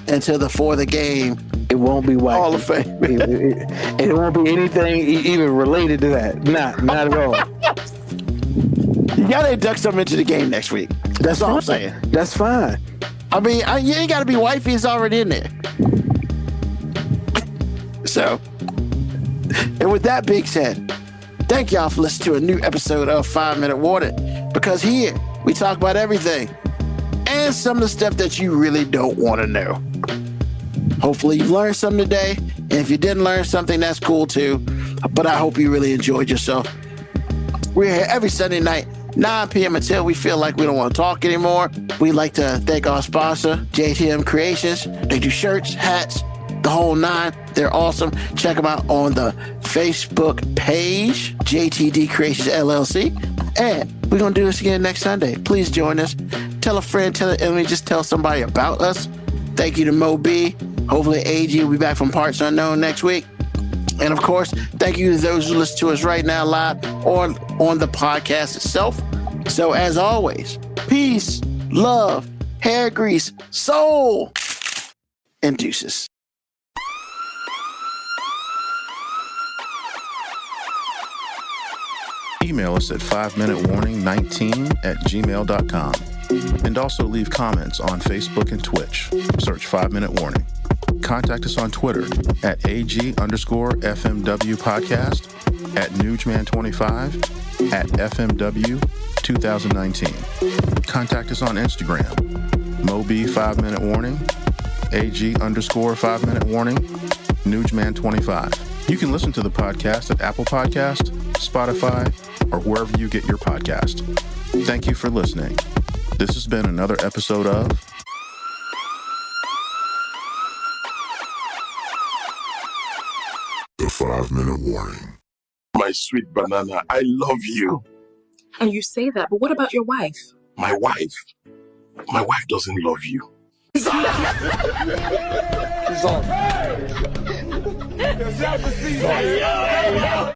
into the For the Game. It won't be wifey. Hall of Fame. It won't be anything even related to that. Not at all. You gotta induct something into the game next week. That's all I'm saying. That's fine. I mean, you ain't gotta be wifey. It's already in there. So, and with that being said, thank y'all for listening to a new episode of 5 Minute Warning. Because here, we talk about everything and some of the stuff that you really don't want to know. Hopefully you've learned something today. And if you didn't learn something, that's cool too. But I hope you really enjoyed yourself. We're here every Sunday night, 9 p.m. until we feel like we don't want to talk anymore. We'd like to thank our sponsor, JTM Creations. They do shirts, hats, the whole nine. They're awesome. Check them out on the Facebook page, JTD Creations LLC. And we're going to do this again next Sunday. Please join us. Tell a friend, tell an enemy, just tell somebody about us. Thank you to Mo B. Hopefully AG will be back from Parts Unknown next week. And of course, thank you to those who listen to us right now live or on the podcast itself. So as always, peace, love, hair grease, soul, and deuces. Email us at 5minutewarning19@gmail.com. And also leave comments on Facebook and Twitch. Search 5 Minute Warning. Contact us on Twitter at AG_FMW podcast, at Newsman25, at FMW 2019. Contact us on Instagram, Moby 5 Minute Warning, AG_5 Minute Warning, Newsman25. You can listen to the podcast at Apple Podcast, Spotify, or wherever you get your podcast. Thank you for listening. This has been another episode of The 5 Minute Warning. My sweet banana, I love you. And you say that, but what about your wife? My wife? My wife doesn't love you. He's on.